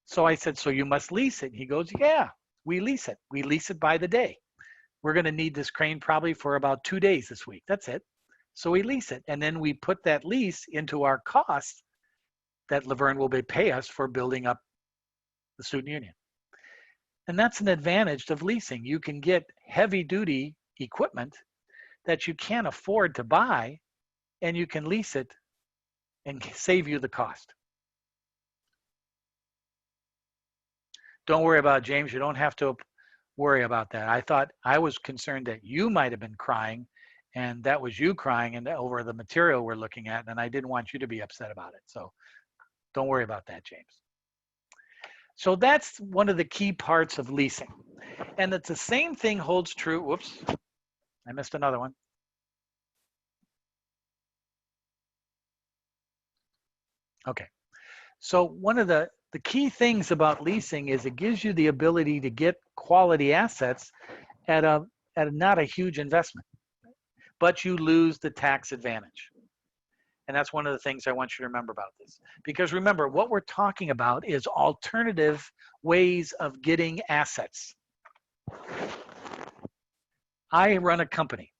So I said, so you must lease it. He goes, yeah, we lease it. We lease it by the day. We're going to need this crane probably for about 2 days this week. That's it. So we lease it. And then we put that lease into our cost that Laverne will pay us for building up the student union. And that's an advantage of leasing. You can get heavy duty equipment that you can't afford to buy, and you can lease it and save you the cost. Don't worry about it, James. You don't have to worry about that. I was concerned that you might have been crying, and that was you crying and over the material we're looking at, and I didn't want you to be upset about it. So don't worry about that, James. So that's one of the key parts of leasing. And it's the same thing holds true. Whoops, I missed another one. Okay, so one of the key things about leasing is it gives you the ability to get quality assets at not a huge investment, but you lose the tax advantage. And that's one of the things I want you to remember about this. Because remember, what we're talking about is alternative ways of getting assets. I run a company,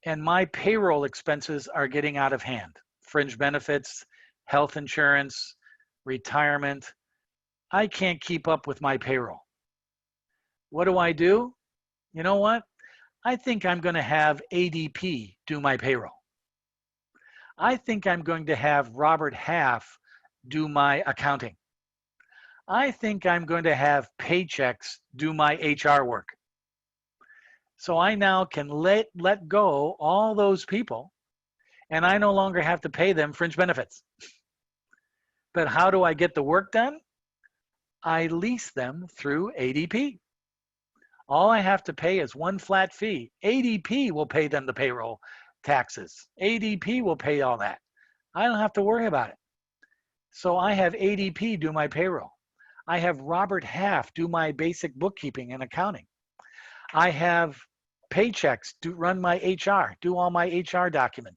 and my payroll expenses are getting out of hand. Fringe benefits, health insurance, retirement. I can't keep up with my payroll. What do? You know what? I think I'm going to have ADP do my payroll. I think I'm going to have Robert Half do my accounting. I think I'm going to have Paychecks do my HR work. So I now can let go all those people, and I no longer have to pay them fringe benefits. But how do I get the work done? I lease them through ADP. All I have to pay is one flat fee. ADP will pay them the payroll taxes. ADP will pay all that. I don't have to worry about it. So I have ADP do my payroll. I have Robert Half do my basic bookkeeping and accounting. I have Paychecks run my HR, do all my HR document.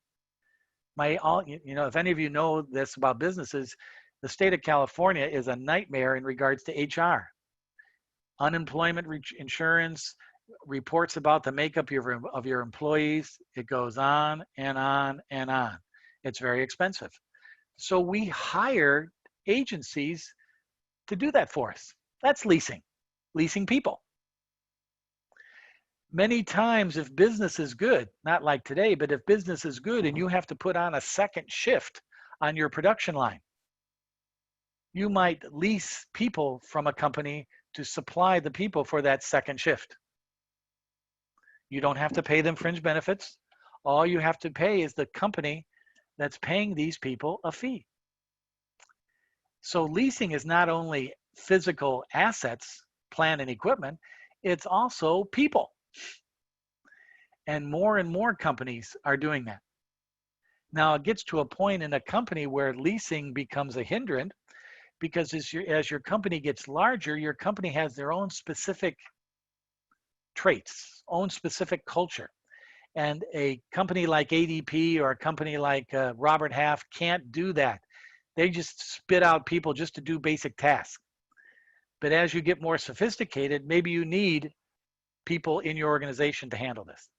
If any of you know this about businesses, the state of California is a nightmare in regards to HR. Unemployment insurance, reports about the makeup of your employees. It goes on and on and on. It's very expensive. So we hire agencies to do that for us. That's leasing people. Many times if business is good, not like today, but if business is good and you have to put on a second shift on your production line, you might lease people from a company to supply the people for that second shift. You don't have to pay them fringe benefits. All you have to pay is the company that's paying these people a fee. So leasing is not only physical assets, plant and equipment, it's also people. And more companies are doing that. Now it gets to a point in a company where leasing becomes a hindrance, because as your company gets larger, your company has their own specific traits, own specific culture. And a company like ADP or a company like Robert Half can't do that. They just spit out people just to do basic tasks. But as you get more sophisticated, maybe you need people in your organization to handle this.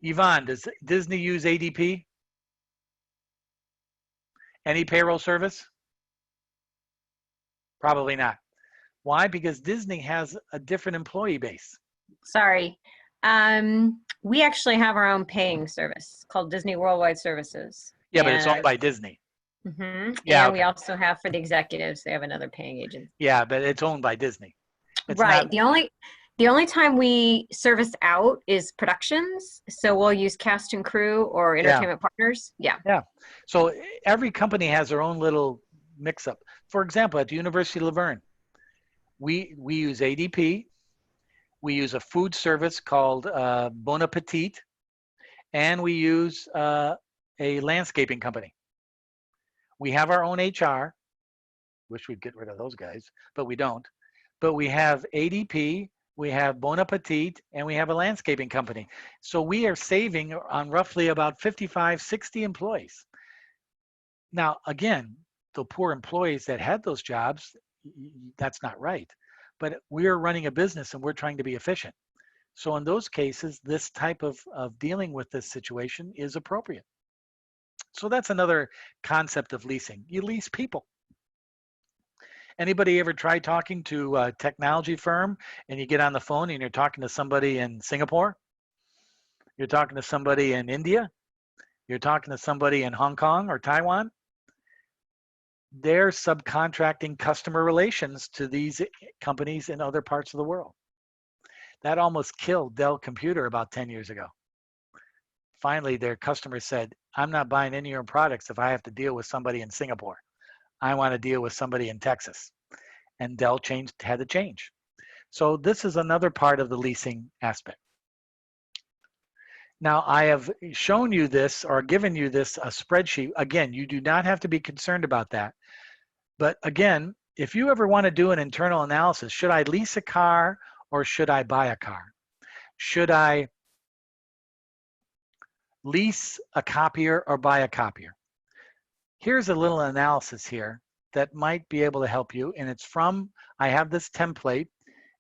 Yvonne, does Disney use ADP? Any payroll service? Probably not. Why? Because Disney has a different employee base. Sorry. We actually have our own paying service called Disney Worldwide Services. Yeah, but it's owned And, by Disney. Yeah, and we okay. also have for the executives, they have another paying agent. Yeah, but it's owned by Disney. It's Right. not, The only time we service out is productions. So we'll use cast and crew or entertainment partners. Yeah. yeah. So every company has their own little mix-up. For example, at the University of Laverne, we use ADP. We use a food service called Bon Appetit, and we use a landscaping company. We have our own HR. Wish we'd get rid of those guys, but we don't. But we have ADP, we have Bon Appetit, and we have a landscaping company. So we are saving on roughly about 55, 60 employees. Now, again, the poor employees that had those jobs, that's not right. But we're running a business and we're trying to be efficient. So in those cases, this type of dealing with this situation is appropriate. So that's another concept of leasing. You lease people. Anybody ever try talking to a technology firm and you get on the phone and you're talking to somebody in Singapore? You're talking to somebody in India? You're talking to somebody in Hong Kong or Taiwan? They're subcontracting customer relations to these companies in other parts of the world. That almost killed Dell Computer about 10 years ago. Finally, their customers said, I'm not buying any of your products if I have to deal with somebody in Singapore. I want to deal with somebody in Texas. And Dell had to change. So this is another part of the leasing aspect. Now, I have shown you this or given you this a spreadsheet. Again, you do not have to be concerned about that. But again, if you ever want to do an internal analysis, should I lease a car or should I buy a car? Should I lease a copier or buy a copier? Here's a little analysis here that might be able to help you. And it's from, I have this template.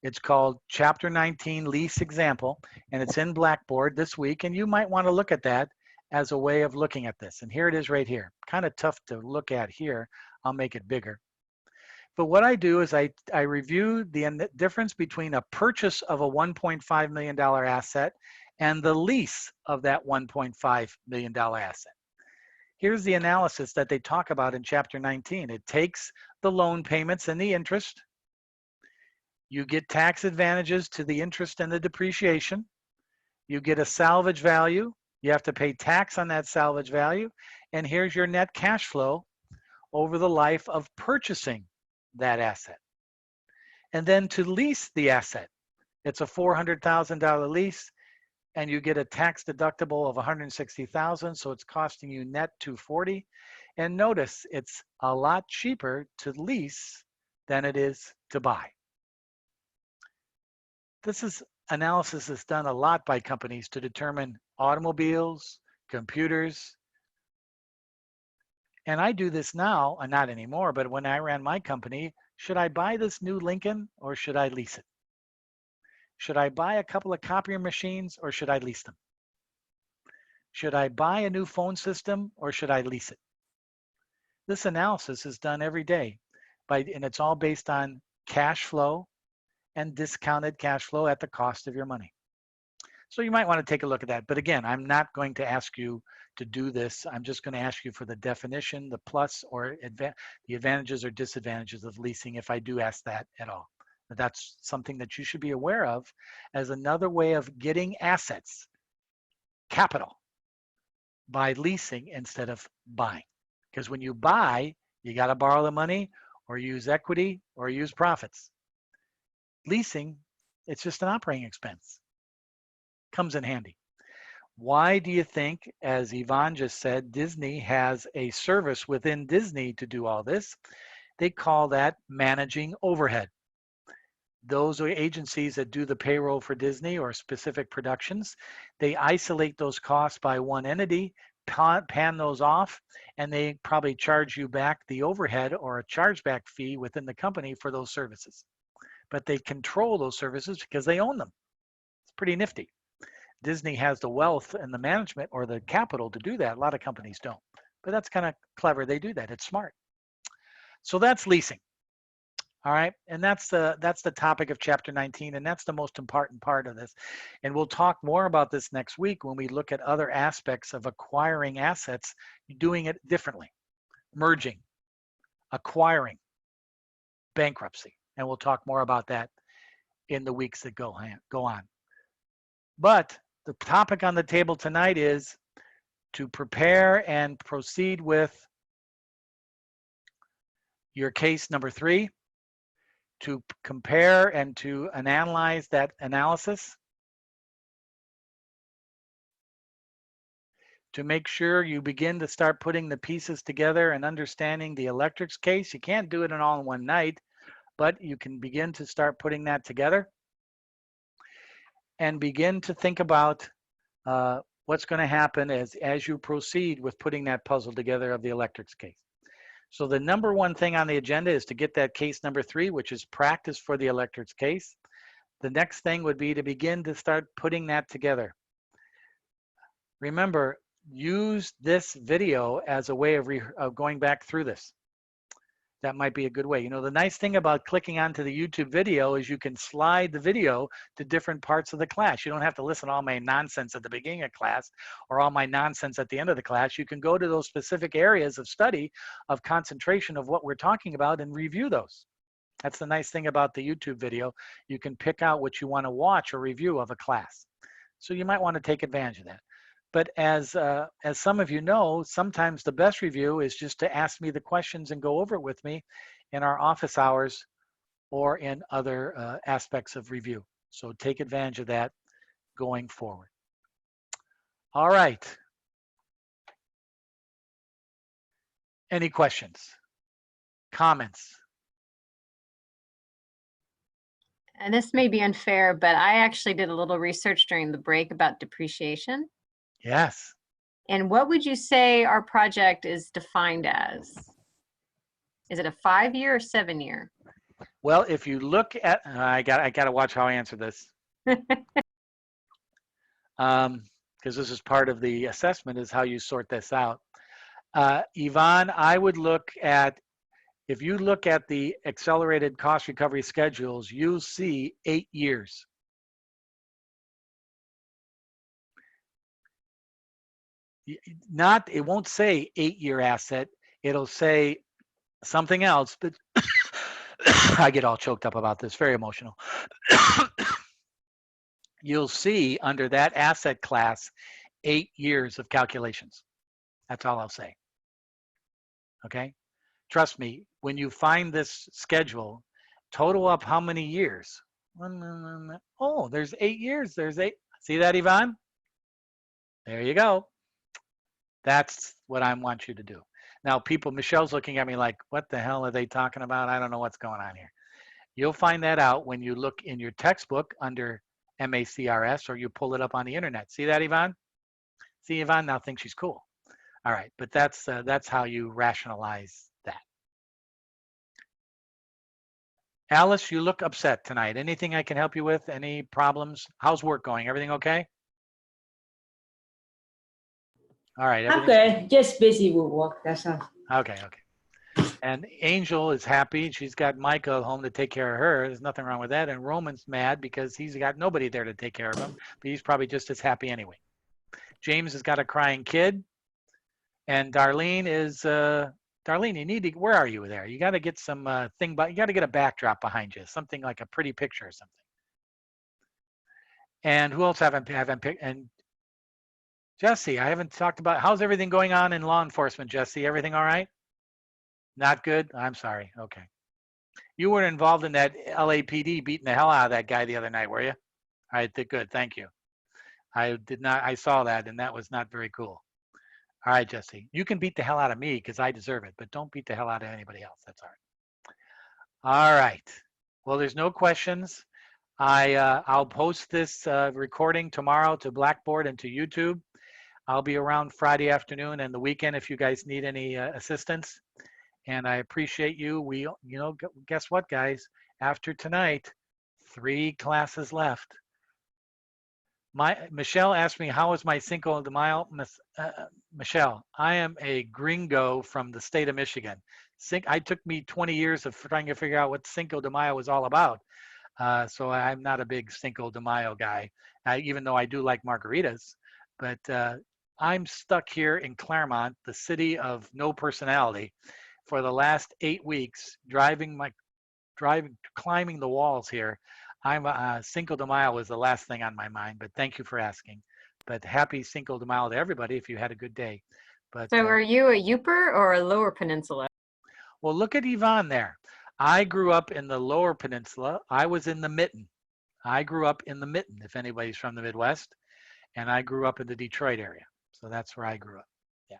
It's called Chapter 19 Lease Example, and it's in Blackboard this week. And you might want to look at that as a way of looking at this. And here it is right here. Kind of tough to look at here. I'll make it bigger. But what I do is I review the difference between a purchase of a $1.5 million asset and the lease of that $1.5 million asset. Here's the analysis that they talk about in Chapter 19. It takes the loan payments and the interest. You get tax advantages to the interest and the depreciation. You get a salvage value. You have to pay tax on that salvage value. And here's your net cash flow over the life of purchasing that asset. And then to lease the asset, it's a $400,000 lease. And you get a tax deductible of $160,000, so it's costing you net $240,000. And notice it's a lot cheaper to lease than it is to buy. This analysis is done a lot by companies to determine automobiles, computers. And I do this now, not anymore, but when I ran my company, should I buy this new Lincoln or should I lease it? Should I buy a couple of copier machines or should I lease them? Should I buy a new phone system or should I lease it? This analysis is done every day, and it's all based on cash flow and discounted cash flow at the cost of your money. So you might want to take a look at that. But again, I'm not going to ask you to do this. I'm just going to ask you for the definition, the plus or the advantages or disadvantages of leasing if I do ask that at all. That's something that you should be aware of as another way of getting assets, capital, by leasing instead of buying. Because when you buy, you got to borrow the money or use equity or use profits. Leasing, it's just an operating expense. Comes in handy. Why do you think, as Yvonne just said, Disney has a service within Disney to do all this? They call that managing overhead. Those are agencies that do the payroll for Disney or specific productions. They isolate those costs by one entity, pan those off, and they probably charge you back the overhead or a chargeback fee within the company for those services. But they control those services because they own them. It's pretty nifty. Disney has the wealth and the management or the capital to do that. A lot of companies don't. But that's kind of clever. They do that. It's smart. So that's leasing. All right, and that's the topic of chapter 19, and that's the most important part of this. And we'll talk more about this next week when we look at other aspects of acquiring assets, doing it differently, merging, acquiring, bankruptcy, and we'll talk more about that in the weeks that go on. But the topic on the table tonight is to prepare and proceed with your case number 3, to compare and to analyze that analysis, to make sure you begin to start putting the pieces together and understanding the electrics case. You can't do it all in one night, but you can begin to start putting that together and begin to think about what's going to happen as you proceed with putting that puzzle together of the electrics case. So the number one thing on the agenda is to get that case number 3, which is practice for the electrics case. The next thing would be to begin to start putting that together. Remember, use this video as a way of going back through this. That might be a good way. You know, the nice thing about clicking onto the YouTube video is you can slide the video to different parts of the class. You don't have to listen to all my nonsense at the beginning of class or all my nonsense at the end of the class. You can go to those specific areas of study, of concentration of what we're talking about and review those. That's the nice thing about the YouTube video. You can pick out what you want to watch or review of a class. So you might want to take advantage of that. But as some of you know, sometimes the best review is just to ask me the questions and go over it with me in our office hours or in other aspects of review. So take advantage of that going forward. All right. Any questions? Comments? And this may be unfair, but I actually did a little research during the break about depreciation. Yes. And what would you say our project is defined as? Is it a 5-year or 7-year? Well, if you look at, I got to watch how I answer this. Because this is part of the assessment is how you sort this out. Yvonne, I would look at, if you look at the accelerated cost recovery schedules, you'll see 8 years. It won't say 8-year asset. It'll say something else, but I get all choked up about this, very emotional. You'll see under that asset class, 8 years of calculations. That's all I'll say. Okay? Trust me, when you find this schedule, total up how many years? Oh, there's 8 years. There's 8. See that, Yvonne? There you go. That's what I want you to do. Now, Michelle's looking at me like, what the hell are they talking about? I don't know what's going on here. You'll find that out when you look in your textbook under MACRS or you pull it up on the internet. See that, Yvonne? See, Yvonne now thinks she's cool. All right, but that's how you rationalize that. Alice, you look upset tonight. Anything I can help you with? Any problems? How's work going? Everything okay? All right. Okay, just busy with work, that's all. Okay. And Angel is happy. She's got Micah home to take care of her. There's nothing wrong with that. And Roman's mad because he's got nobody there to take care of him, but he's probably just as happy anyway. James has got a crying kid. And Darlene is, Darlene, you need to, where are you there? You got to get some you got to get a backdrop behind you, something like a pretty picture or something. And who else haven't picked? And Jesse, I haven't talked about, how's everything going on in law enforcement, Jesse? Everything all right? Not good? I'm sorry. Okay. You were involved in that LAPD beating the hell out of that guy the other night, were you? All right, good. Thank you. I saw that, and that was not very cool. All right, Jesse. You can beat the hell out of me because I deserve it, but don't beat the hell out of anybody else. That's all right. All right. Well, there's no questions. I'll post this recording tomorrow to Blackboard and to YouTube. I'll be around Friday afternoon and the weekend if you guys need any assistance. And I appreciate you. Guess what, guys? After tonight, 3 classes left. Michelle asked me, how is my Cinco de Mayo? Michelle, I am a gringo from the state of Michigan. I took me 20 years of trying to figure out what Cinco de Mayo was all about. So I'm not a big Cinco de Mayo guy, even though I do like margaritas. But I'm stuck here in Claremont, the city of no personality, for the last 8 weeks, climbing the walls here. Cinco de Mayo was the last thing on my mind, but thank you for asking. But happy Cinco de Mayo to everybody if you had a good day. But So are you a Yooper or a Lower Peninsula? well, look at Yvonne there. I grew up in the Lower Peninsula. I was in the Mitten. I grew up in the Mitten, if anybody's from the Midwest, and I grew up in the Detroit area. So that's where I grew up. Yeah.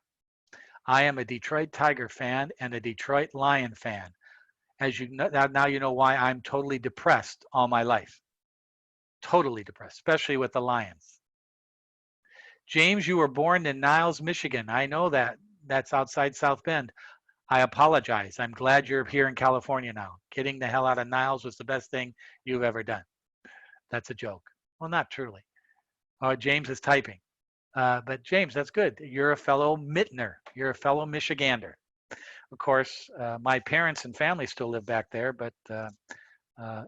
I am a Detroit Tiger fan and a Detroit Lion fan. As you know, now you know why I'm totally depressed all my life. Totally depressed, especially with the Lions. James, you were born in Niles, Michigan. I know that. That's outside South Bend. I apologize. I'm glad you're here in California now. Getting the hell out of Niles was the best thing you've ever done. That's a joke. Well, not truly. James is typing. But James, that's good. You're a fellow Mittener. You're a fellow Michigander. Of course, my parents and family still live back there, but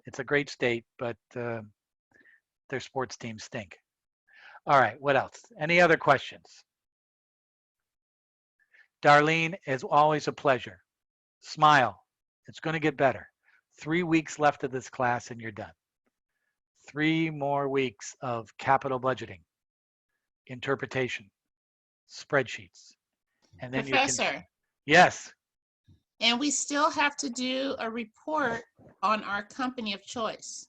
it's a great state, but their sports teams stink. All right, what else? Any other questions? Darlene, it's always a pleasure. Smile. It's going to get better. 3 weeks left of this class and you're done. 3 more weeks of capital budgeting, interpretation, spreadsheets. And then Professor, you can. Yes. and we still have to do a report on our company of choice,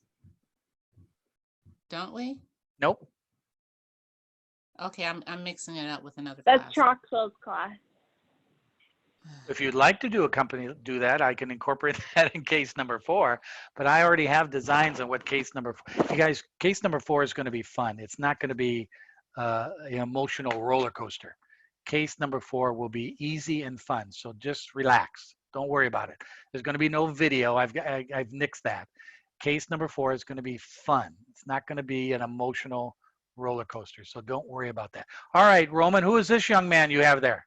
don't we? Nope. Okay, I'm mixing it up with another That's class. Troxel's class. If you'd like to do that, I can incorporate that in case number 4, but I already have designs on what case number 4. You guys, case number 4 is going to be fun. It's not going to be an emotional roller coaster. Case number 4 will be easy and fun. So just relax. Don't worry about it. There's going to be no video. I've nixed that. Case number 4 is going to be fun. It's not going to be an emotional roller coaster. So don't worry about that. All right, Roman, who is this young man you have there?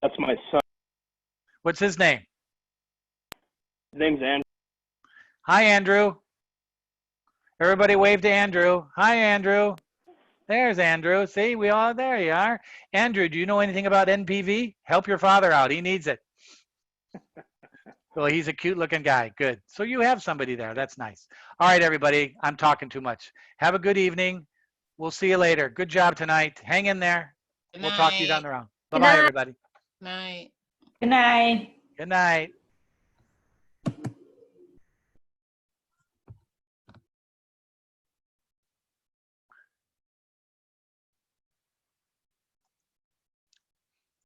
That's my son. What's his name? His name's Andrew. Hi, Andrew. Everybody wave to Andrew. Hi, Andrew. There's Andrew. See, there you are. Andrew, do you know anything about NPV? Help your father out. He needs it. Well, he's a cute looking guy. Good. So you have somebody there. That's nice. All right, everybody. I'm talking too much. Have a good evening. We'll see you later. Good job tonight. Hang in there. Good We'll talk to you night. down the road. Good Bye-bye, night. everybody. Night. Good night. Good night.